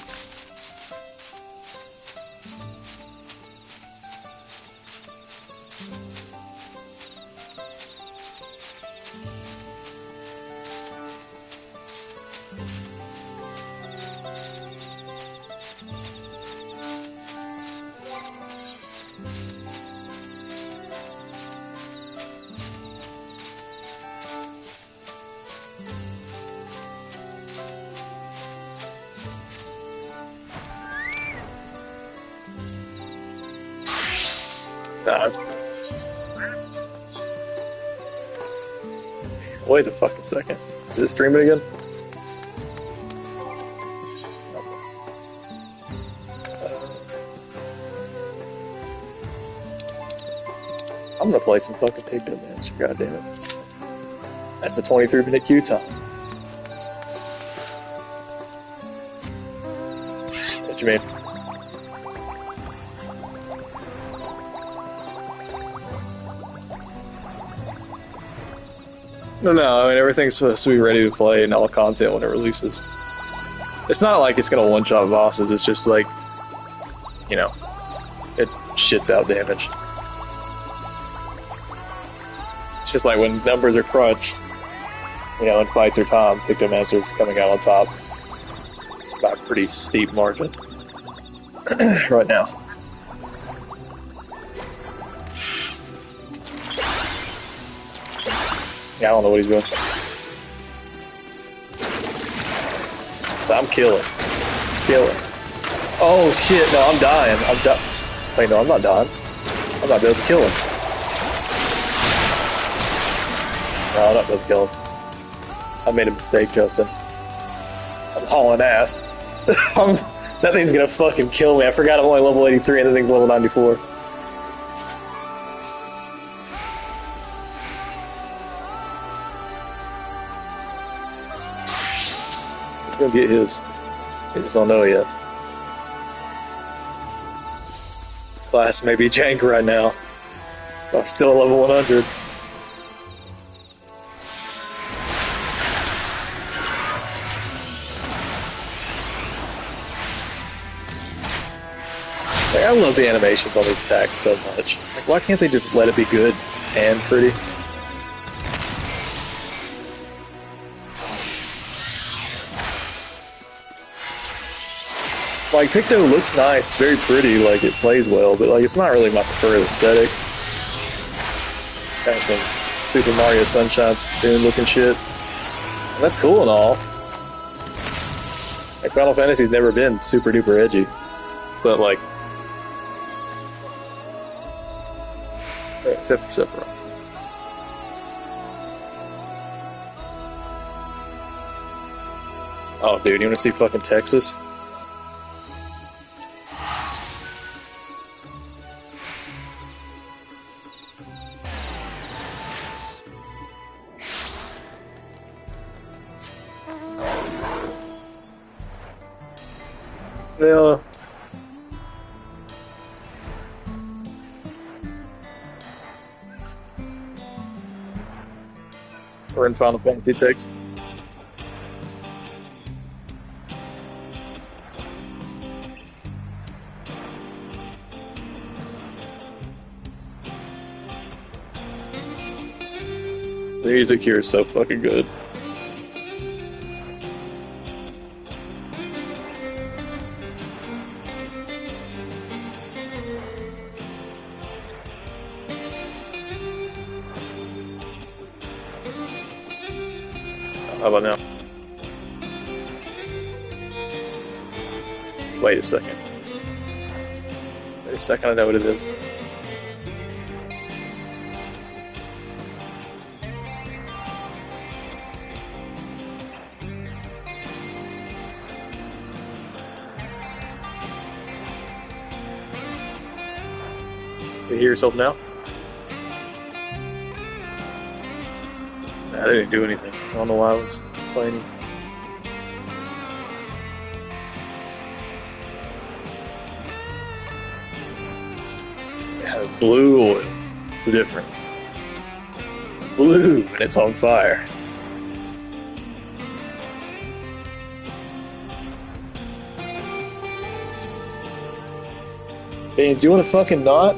Wait a fucking second. Is it streaming again? I'm gonna play some fucking Picto Mancer, goddammit. That's the 23-minute queue time. What you mean? No, I mean, everything's supposed to be ready to play and all content when it releases. It's not like it's gonna one-shot bosses, it's just like, you know, it shits out damage. It's just like when numbers are crunched, you know, and fights are time, Picto Mancer's coming out on top by a pretty steep margin right now. Yeah, I don't know what he's doing. But I'm killing. Killing. Oh shit, no, I'm dying. Wait, no, I'm not dying. I'm not able to kill him. No, I'm not able to kill him. I made a mistake, Justin. I'm hauling ass. That thing's gonna fucking kill me. I forgot I'm only level 83 and the thing's level 94. He'll get his. He just don't know yet. Class may be jank right now. But I'm still level 100. Like, I love the animations on these attacks so much. Like, why can't they just let it be good and pretty? Like, Picto looks nice, very pretty, like, it plays well, but, like, it's not really my preferred aesthetic. Kind of some Super Mario Sunshine Splatoon looking shit. And that's cool and all. Like, Final Fantasy's never been super duper edgy. But, like, except for Sephiroth. Oh, dude, you wanna see fucking Texas? Yeah. We're in Final Fantasy Texas. The music here is so fucking good. How about now? Wait a second. Wait a second, I know what it is. You hear yourself now? Nah, I didn't do anything. I don't know why I was playing. Yeah, blue oil. It's the difference. Blue and it's on fire. Hey, do you want to fucking not?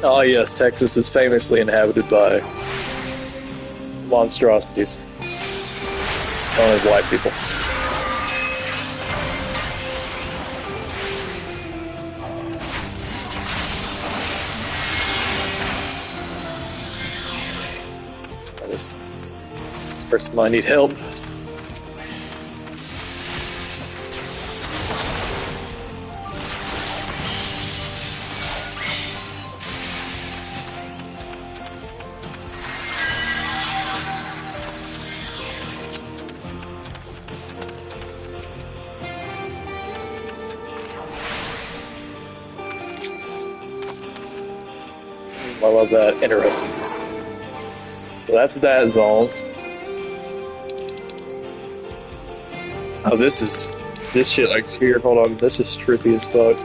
Oh yes, Texas is famously inhabited by monstrosities, known as white people. This person might need help. I love that interrupting. So that's that zone. Oh, this shit like here. Hold on, this is trippy as fuck.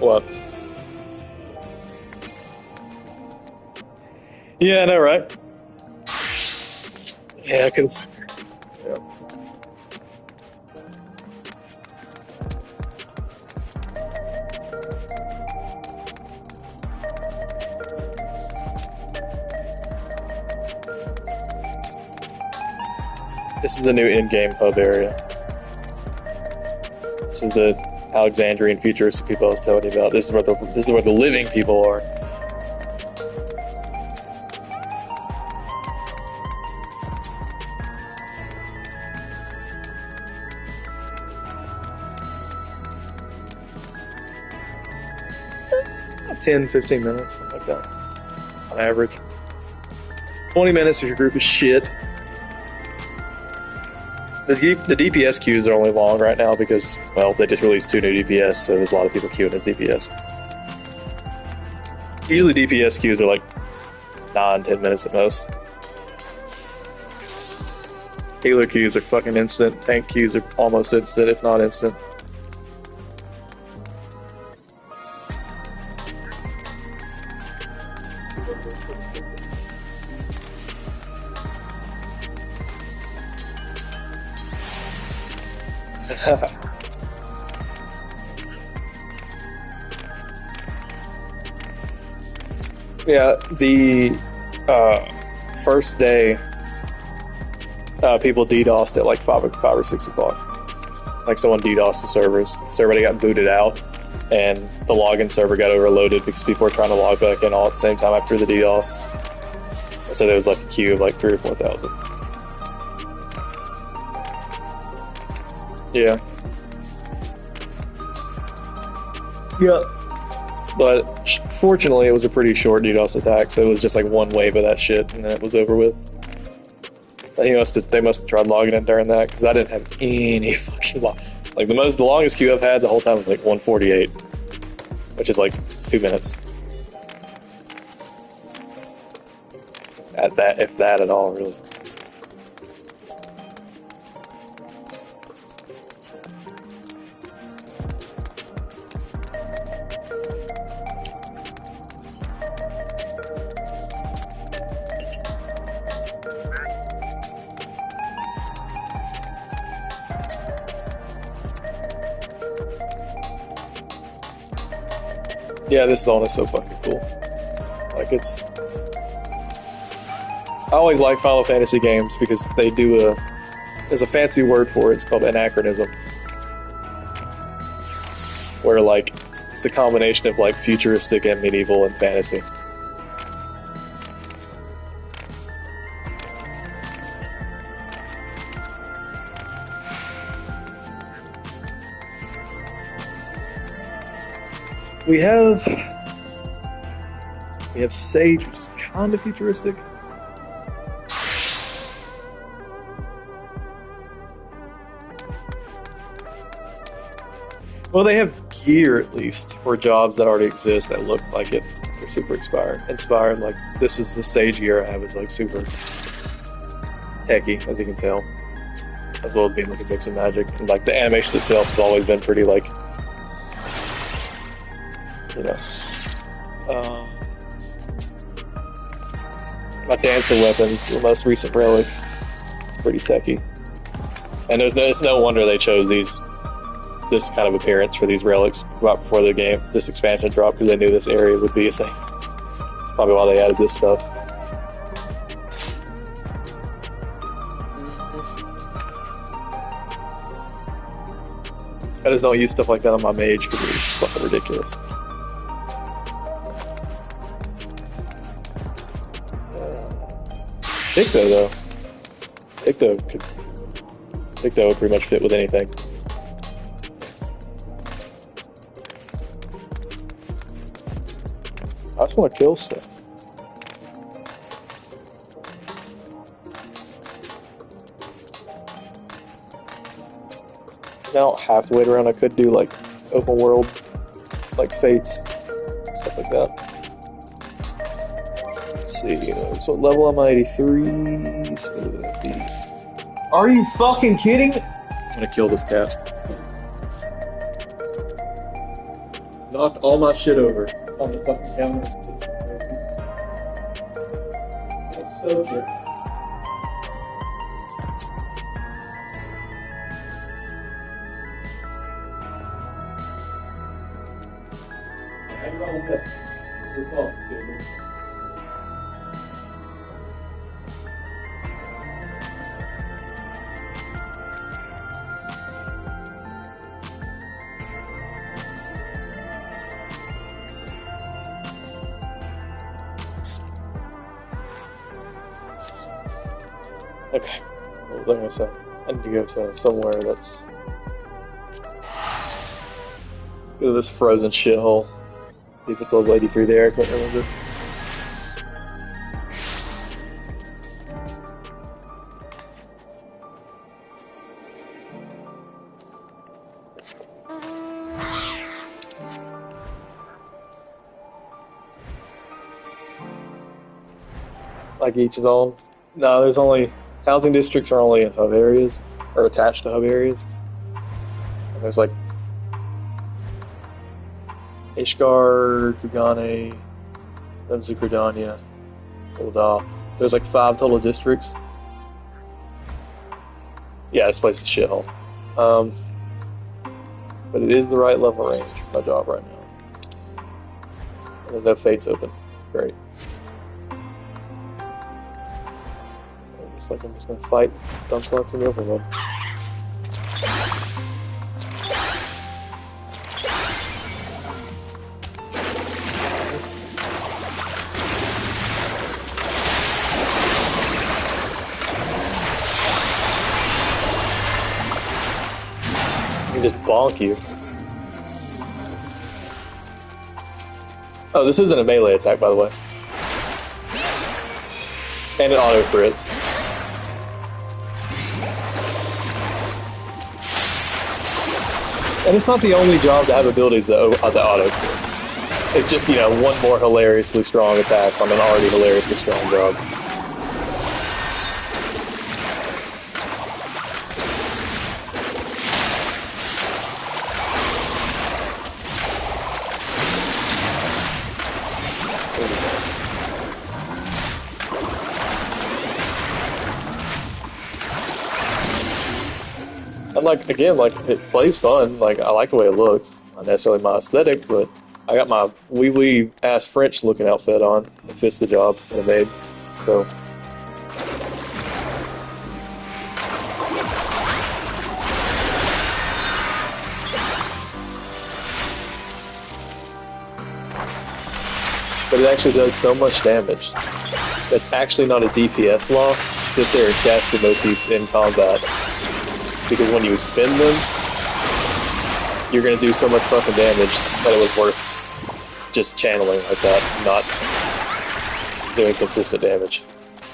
What? Yeah, I know, right? Yeah, cause. Yeah. This is the new in-game hub area. This is the Alexandrian futuristic people I was telling you about. This is where the living people are. About 10, 15 minutes, something like that, on average. 20 minutes if your group is shit. The DPS queues are only long right now because, well, they just released 2 new DPS, so there's a lot of people queuing as DPS. Usually DPS queues are like 9, 10 minutes at most. Healer queues are fucking instant. Tank queues are almost instant, if not instant. Yeah, the first day, people DDoSed at like 5 or 6 o'clock. Like someone DDoSed the servers, so everybody got booted out, and the login server got overloaded because people were trying to log back in all at the same time after the DDoS. So there was like a queue of like 3,000 or 4,000. Yeah. Yeah. But fortunately, it was a pretty short DDoS attack, so it was just like one wave of that shit, and then it was over with. They must have tried logging in during that, because I didn't have any fucking log. Like the longest queue I've had the whole time was like 148, which is like 2 minutes. At that, if that at all, really. Yeah, this zone is so fucking cool. Like it's... I always like Final Fantasy games because they do there's a fancy word for it, it's called anachronism. Where like, it's a combination of like futuristic and medieval and fantasy. We have Sage, which is kind of futuristic. Well, they have gear at least for jobs that already exist that look like it. They're super inspired. Like this is the Sage gear I have is like super techy, as you can tell. as well as being like a mix of magic. And like the animation itself has always been pretty like, you know. My dancer weapons, the most recent relic, pretty techy. And it's no wonder they chose this kind of appearance for these relics right before the game, this expansion dropped, because they knew this area would be a thing. That's probably why they added this stuff. I just don't use stuff like that on my mage because it's fucking ridiculous. Picto though. Picto would pretty much fit with anything. I just want to kill stuff. I don't have to wait around. I could do like open world, like Fates, stuff like that. Let's see, so what level am I? 83. So that'd be... Are you fucking kidding? I'm gonna kill this cat. Knocked all my shit over on the fucking counter. That's so true. Okay, what was I gonna say? I need to go to somewhere that's... Go to this frozen shithole. See if it's a lady through there, I can't remember. Like each his own? No, there's only... Housing districts are only in hub areas, or attached to hub areas. And there's like Ishgar, Kugane, Lemzukradanya, Ulda. There's like 5 total districts. Yeah, this place is a shithole. But it is the right level range for my job right now. And there's no fates open. Great. Like I'm just gonna fight dump slots in the open one. You just bonk you. Oh, this isn't a melee attack, by the way. And it auto crits. And it's not the only job to have abilities that auto crit. It's just, one more hilariously strong attack on an already hilariously strong job. And again, it plays fun. I like the way it looks. Not necessarily my aesthetic, but I got my wee ass French looking outfit on. It fits the job that I made. So. But it actually does so much damage. That's actually not a DPS loss to sit there and cast your motifs in combat. Because when you spin them, you're going to do so much fucking damage that it was worth just channeling like that, not doing consistent damage.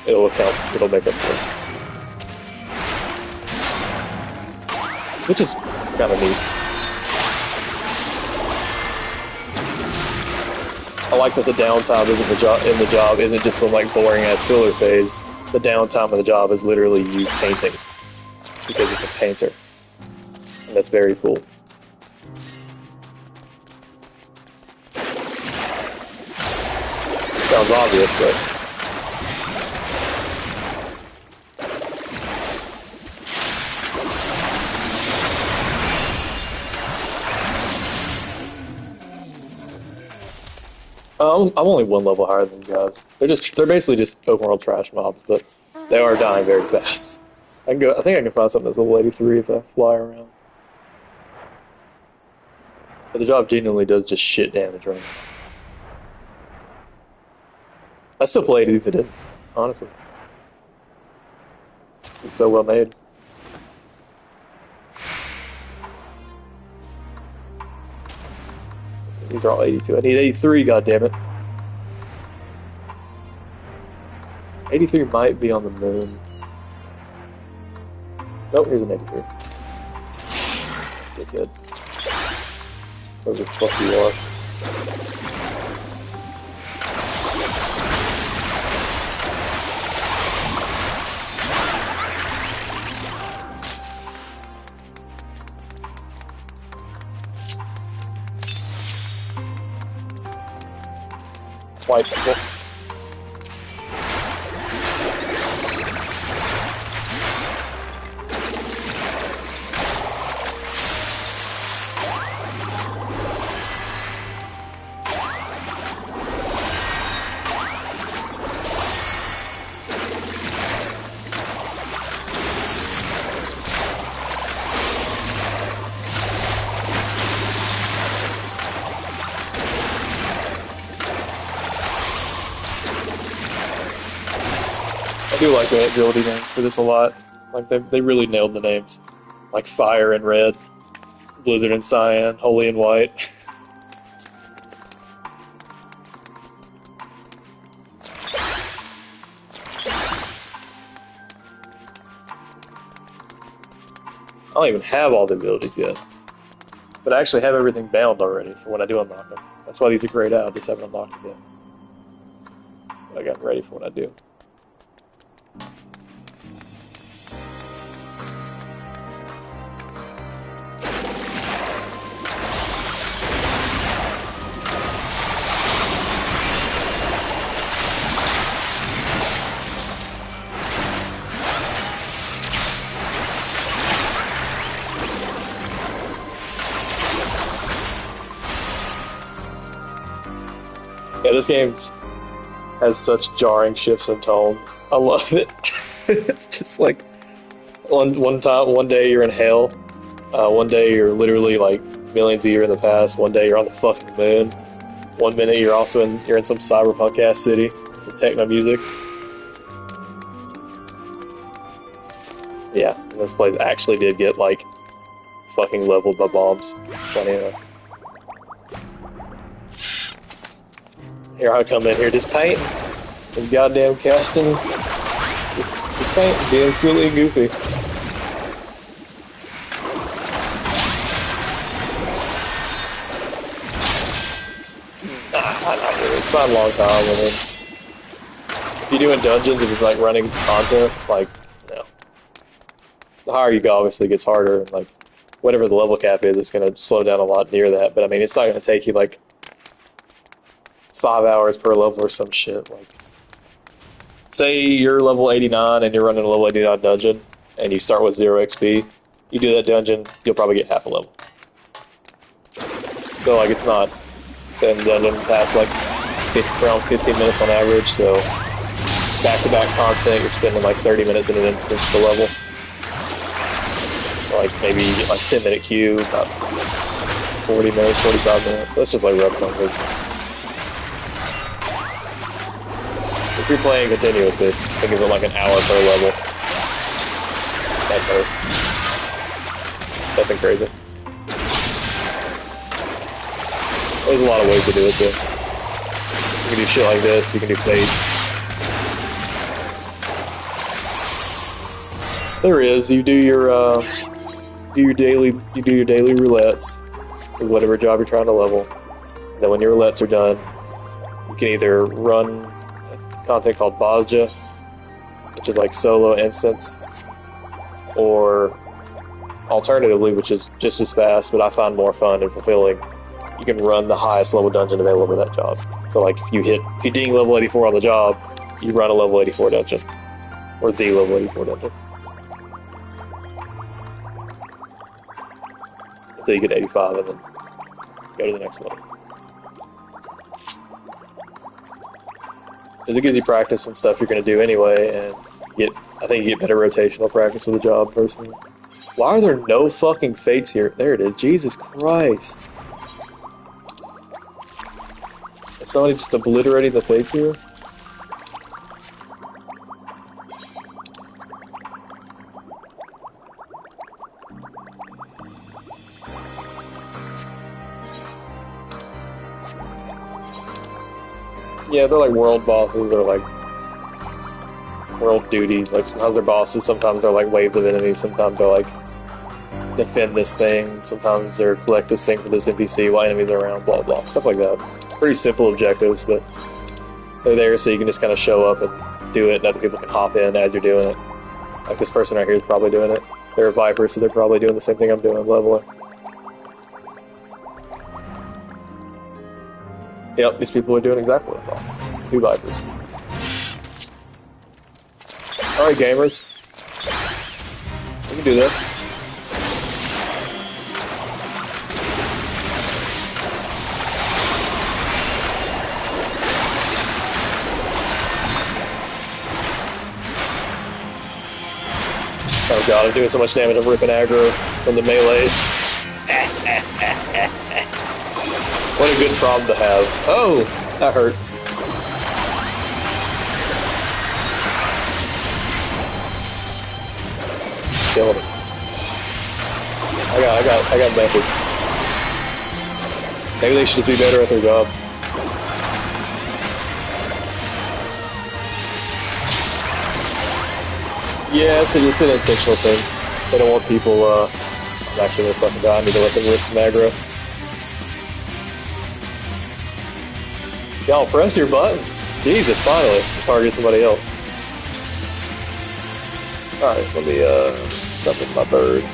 It'll make up for it. Which is kind of neat. I like that the downtime in the job isn't just some boring ass filler phase. The downtime of the job is literally you painting. because it's a painter. And that's very cool. Sounds obvious, but I'm only one level higher than you guys. They're basically just open world trash mobs, but they are dying very fast. I think I can find something that's level 83 if I fly around. But the job genuinely does just shit damage right now. I still play it if it did, honestly. It's so well made. These are all 82. I need 83, goddammit. 83 might be on the moon. Nope, here's an 83. Good. Where the fuck you are. White people. I do like the ability names for this a lot. Like they really nailed the names. Like Fire and Red, Blizzard and Cyan, Holy and White. I don't even have all the abilities yet. But I actually have everything bound already for when I do unlock them. That's why these are grayed out, I just haven't unlocked them yet. But I got ready for when I do. Yeah, this game has such jarring shifts in tone. I love it. It's just like one day you're in hell, one day you're literally like millions of years in the past. One day you're on the fucking moon. 1 minute you're in some cyberpunk ass city with techno music. Yeah, and this place actually did get like fucking leveled by bombs. Funny enough. Here I come in here just painting and goddamn casting, just painting, being silly and goofy. Not really. It's not a long time. I mean, if you're doing dungeons, if you're like running content, like, you know, the higher you go, obviously it gets harder. And, like, whatever the level cap is, it's going to slow down a lot near that. But I mean, it's not going to take you like 5 hours per level or some shit. Like, say you're level 89 and you're running a level 89 dungeon and you start with 0 XP, you do that dungeon, you'll probably get half a level. So like, it's not, then dungeon lasts like around 15 minutes on average, so back-to-back content, you're spending like 30 minutes in an instance per level. Like maybe like 10-minute queue, about 40 minutes, 45 minutes. That's just like rough numbers. If you're playing continuously, think of it like an hour per level. At most. Nothing crazy. There's a lot of ways to do it too. You can do shit like this, you can do fates. There is, you do your daily roulettes with whatever job you're trying to level. And then when your roulettes are done, you can either run content called Bazja, which is like solo instance, or alternatively, which is just as fast, but I find more fun and fulfilling, you can run the highest level dungeon available for that job. So like if you ding level 84 on the job, you run a level 84 dungeon. Or the level 84 dungeon. Until you get 85 and then go to the next level. Because it gives you practice and stuff you're going to do anyway, and I think you get better rotational practice with the job, personally. Why are there no fucking fates here? There it is. Jesus Christ. Is somebody just obliterating the fates here? Yeah, they're like world bosses or like world duties. Like sometimes they're bosses, sometimes they're like waves of enemies, sometimes they're like defend this thing, sometimes they're collect this thing for this NPC while enemies are around, blah blah, stuff like that. Pretty simple objectives, but they're there so you can just kind of show up and do it and other people can hop in as you're doing it. Like this person right here is probably doing it. They're a Viper, so they're probably doing the same thing I'm doing, leveling. Yep, these people are doing exactly what I thought. 2 Vipers. Alright, gamers. We can do this. Oh god, I'm doing so much damage, I'm ripping aggro from the melees. What a good problem to have. Oh, that hurt. Killed him. I got methods. Maybe they should just be better at their job. Yeah, it's an intentional thing. They don't want people, I'm actually gonna fucking die. I need to let them rip some aggro. Y'all, press your buttons. Jesus, finally. Target somebody else. Alright, let me, summon my bird.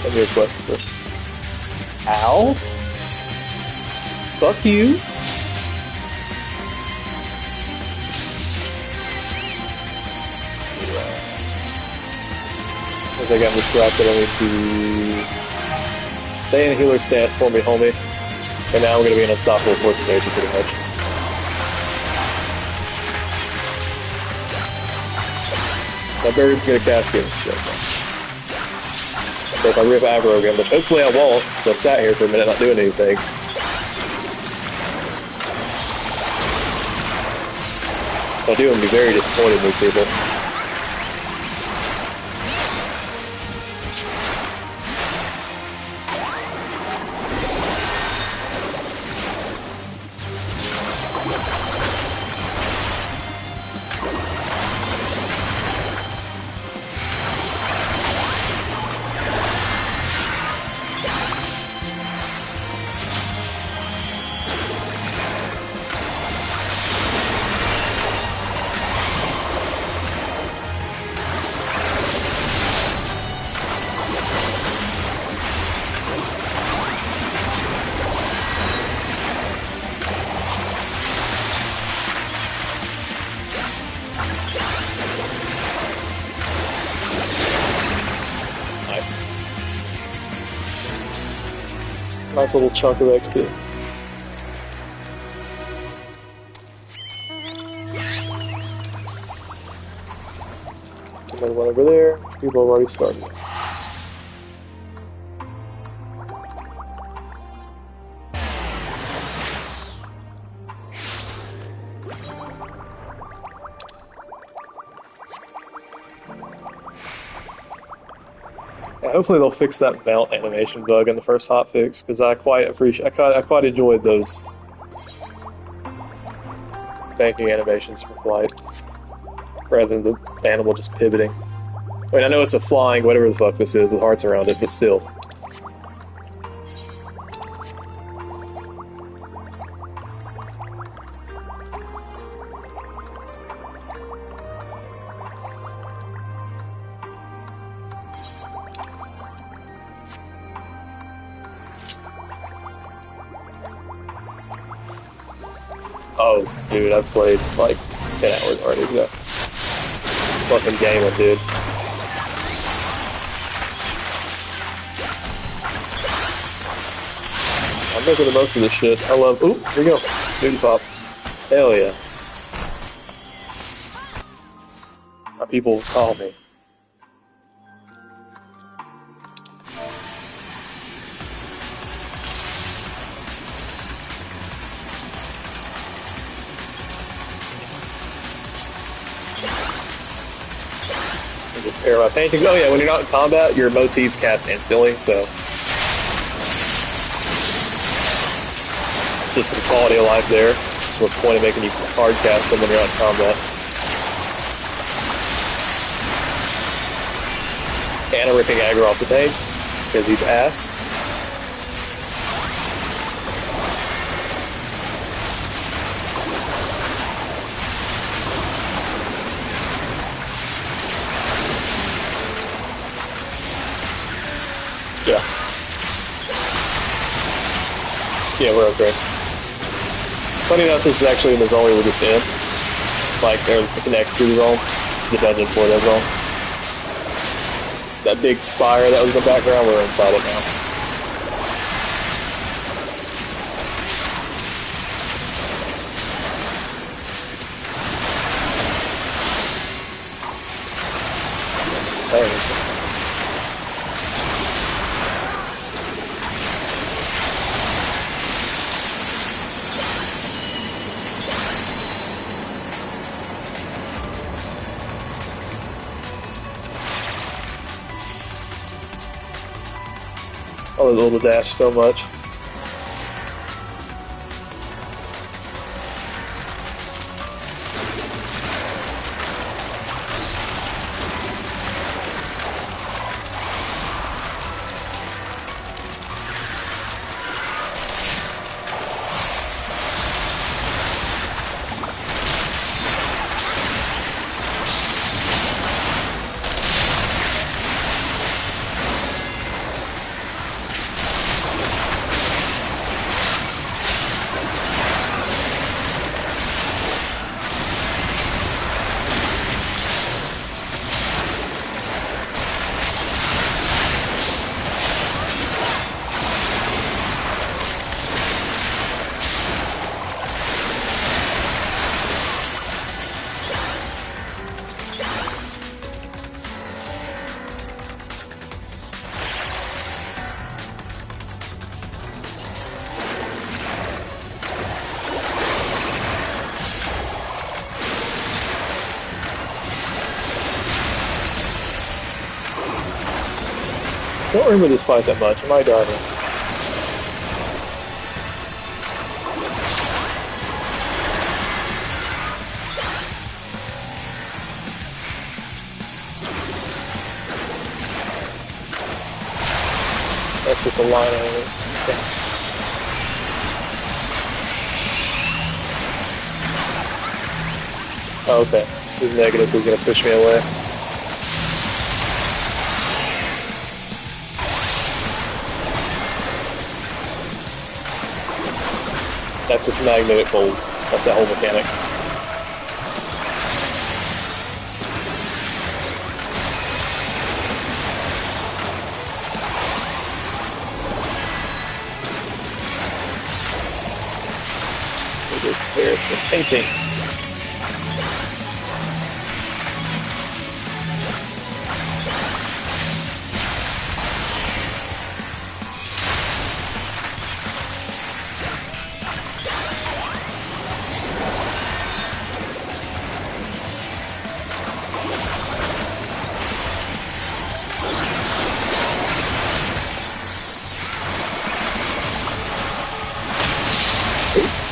Let me request a person. Ow? Fuck you. I think I'm distracted. I need to stay in healer stance for me, homie. And now we're going to be an unstoppable force of nature, pretty much. My bird's going to cascade. So if I rip aggro again, which hopefully I won't, because I've sat here for a minute not doing anything. If I do, I'm going to be very disappointed in these people. Nice little chunk of XP. Another one over there. People have already started. Hopefully they'll fix that mount animation bug in the first hotfix, because I quite enjoyed those banking animations for flight, rather than the animal just pivoting. I mean, I know it's a flying whatever the fuck this is with hearts around it, but still. Oh, dude, I've played like 10 hours already. Yeah. Fucking gaming, dude. I'm making the most of this shit. I love. Oop, here we go. Duty pop. Hell yeah. My people call me. Just pair my paintings. Oh yeah, when you're not in combat, your motifs cast instantly, so just some quality of life there. What's the point of making you hard cast them when you're not in combat? And I'm ripping aggro off the tank because he's ass. Yeah. Yeah, we're okay. Funny enough, this is actually in the zone we were just in. Like, there's the connect to the zone. It's the dungeon for that zone. That big spire that was in the background, we're inside it now. Hey. I love the dash so much. I don't remember this fight that much. Am I diving? That's just a line of it. Okay. Oh, okay. He's negative, so he's gonna push me away. That's just magnetic bolts. That's that whole mechanic. There's some paintings.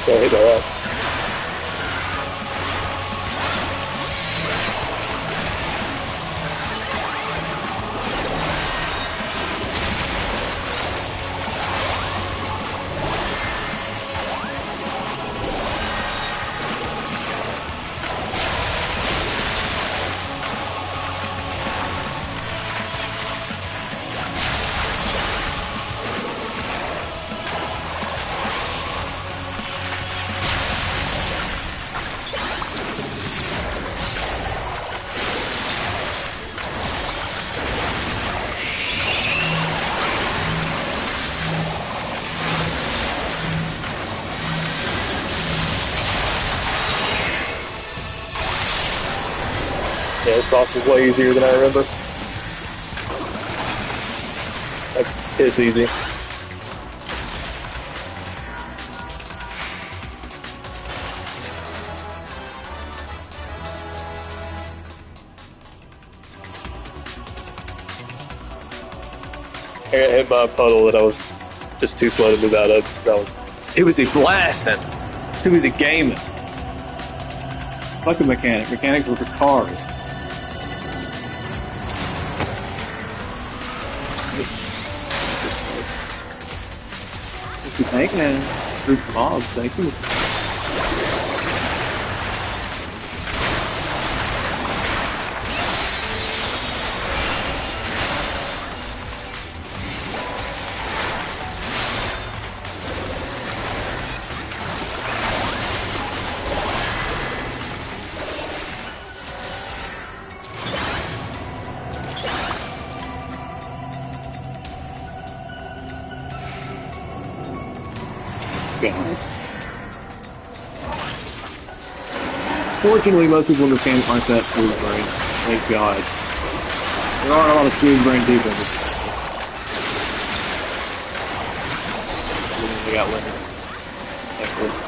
Go hit that up. Yeah, this boss is way easier than I remember. Like, it's easy. I got hit by a puddle that I was just too slow to move out of. It was a blasting. This dude was a gaming. Fuck a mechanic. Mechanics were for cars. It's a tank man. Group of mobs. Thank you. God. Fortunately, most people in this game aren't that smooth brain. Thank God. There aren't a lot of smooth brain people in this game. They got limits. Thankfully.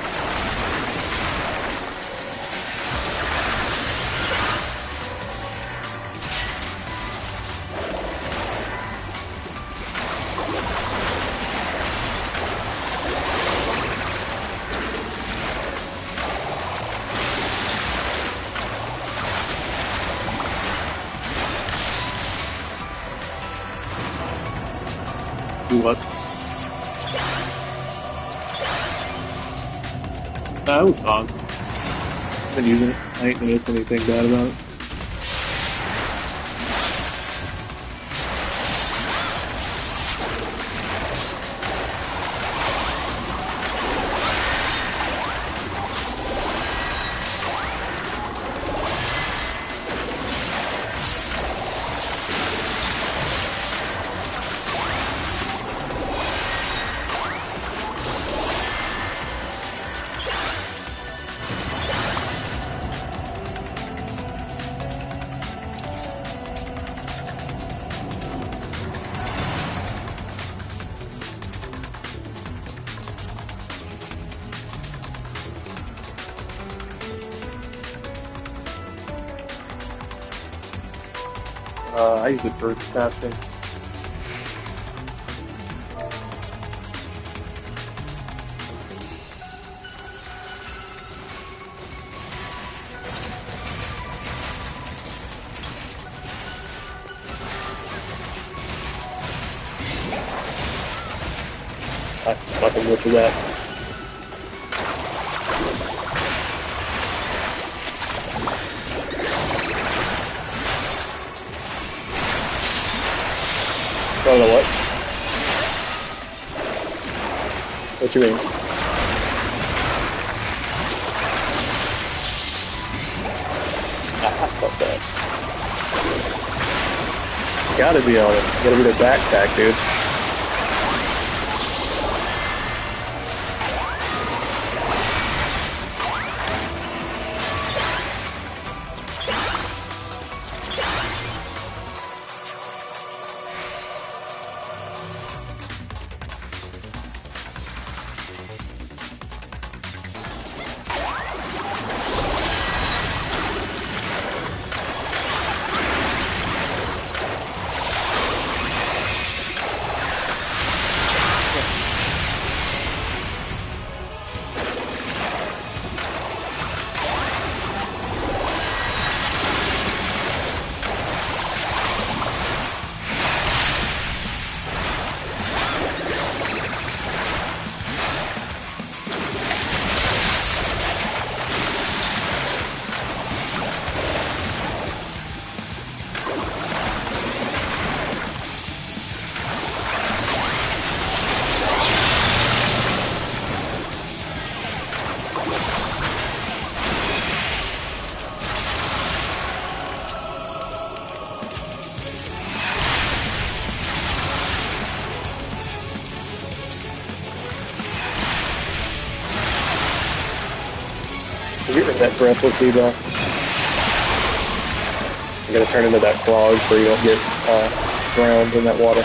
What? That was fun. I've been using it. I ain't noticed anything bad about it. I use it for crafting. I fucking look at that. I don't know what. What you mean? Ah, fuck that. Gotta be on it. Gotta be the backpack, dude. Have you heard that breathless debuff? You gotta turn into that frog so you don't get drowned in that water.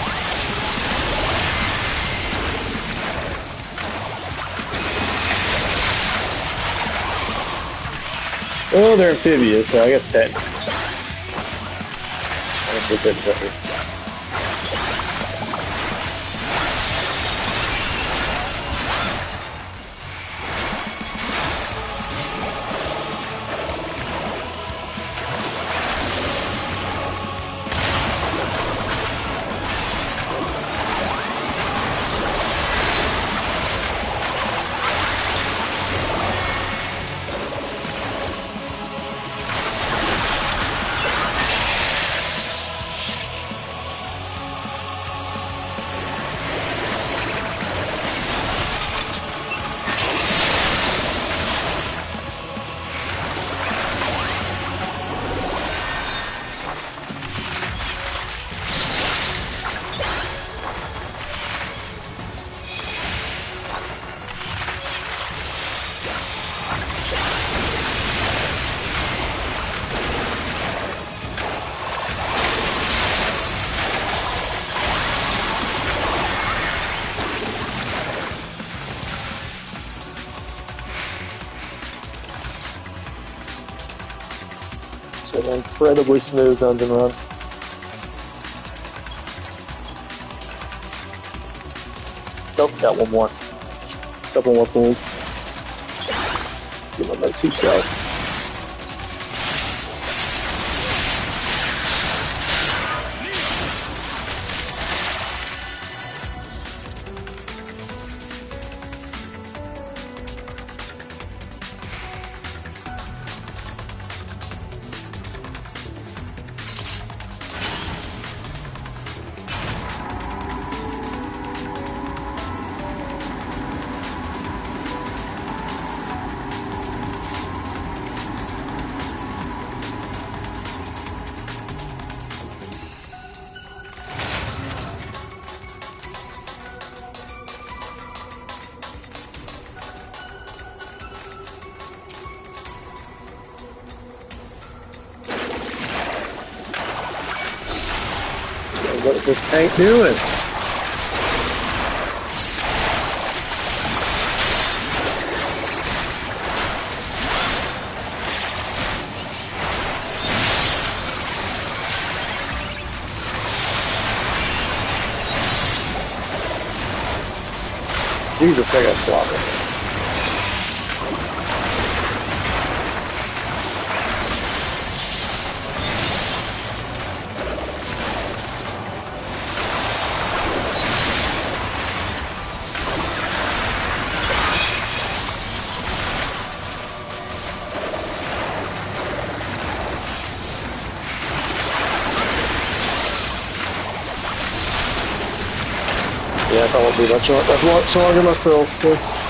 Well, they're amphibious, so I guess technically. Honestly, couldn't tell you. So an incredibly smooth dungeon run. Nope, got one more. Couple more pulls. Give my no 2 cell. What is this tank doing? Jesus, I got slaughtered. Yeah, I thought it would be much longer myself, so.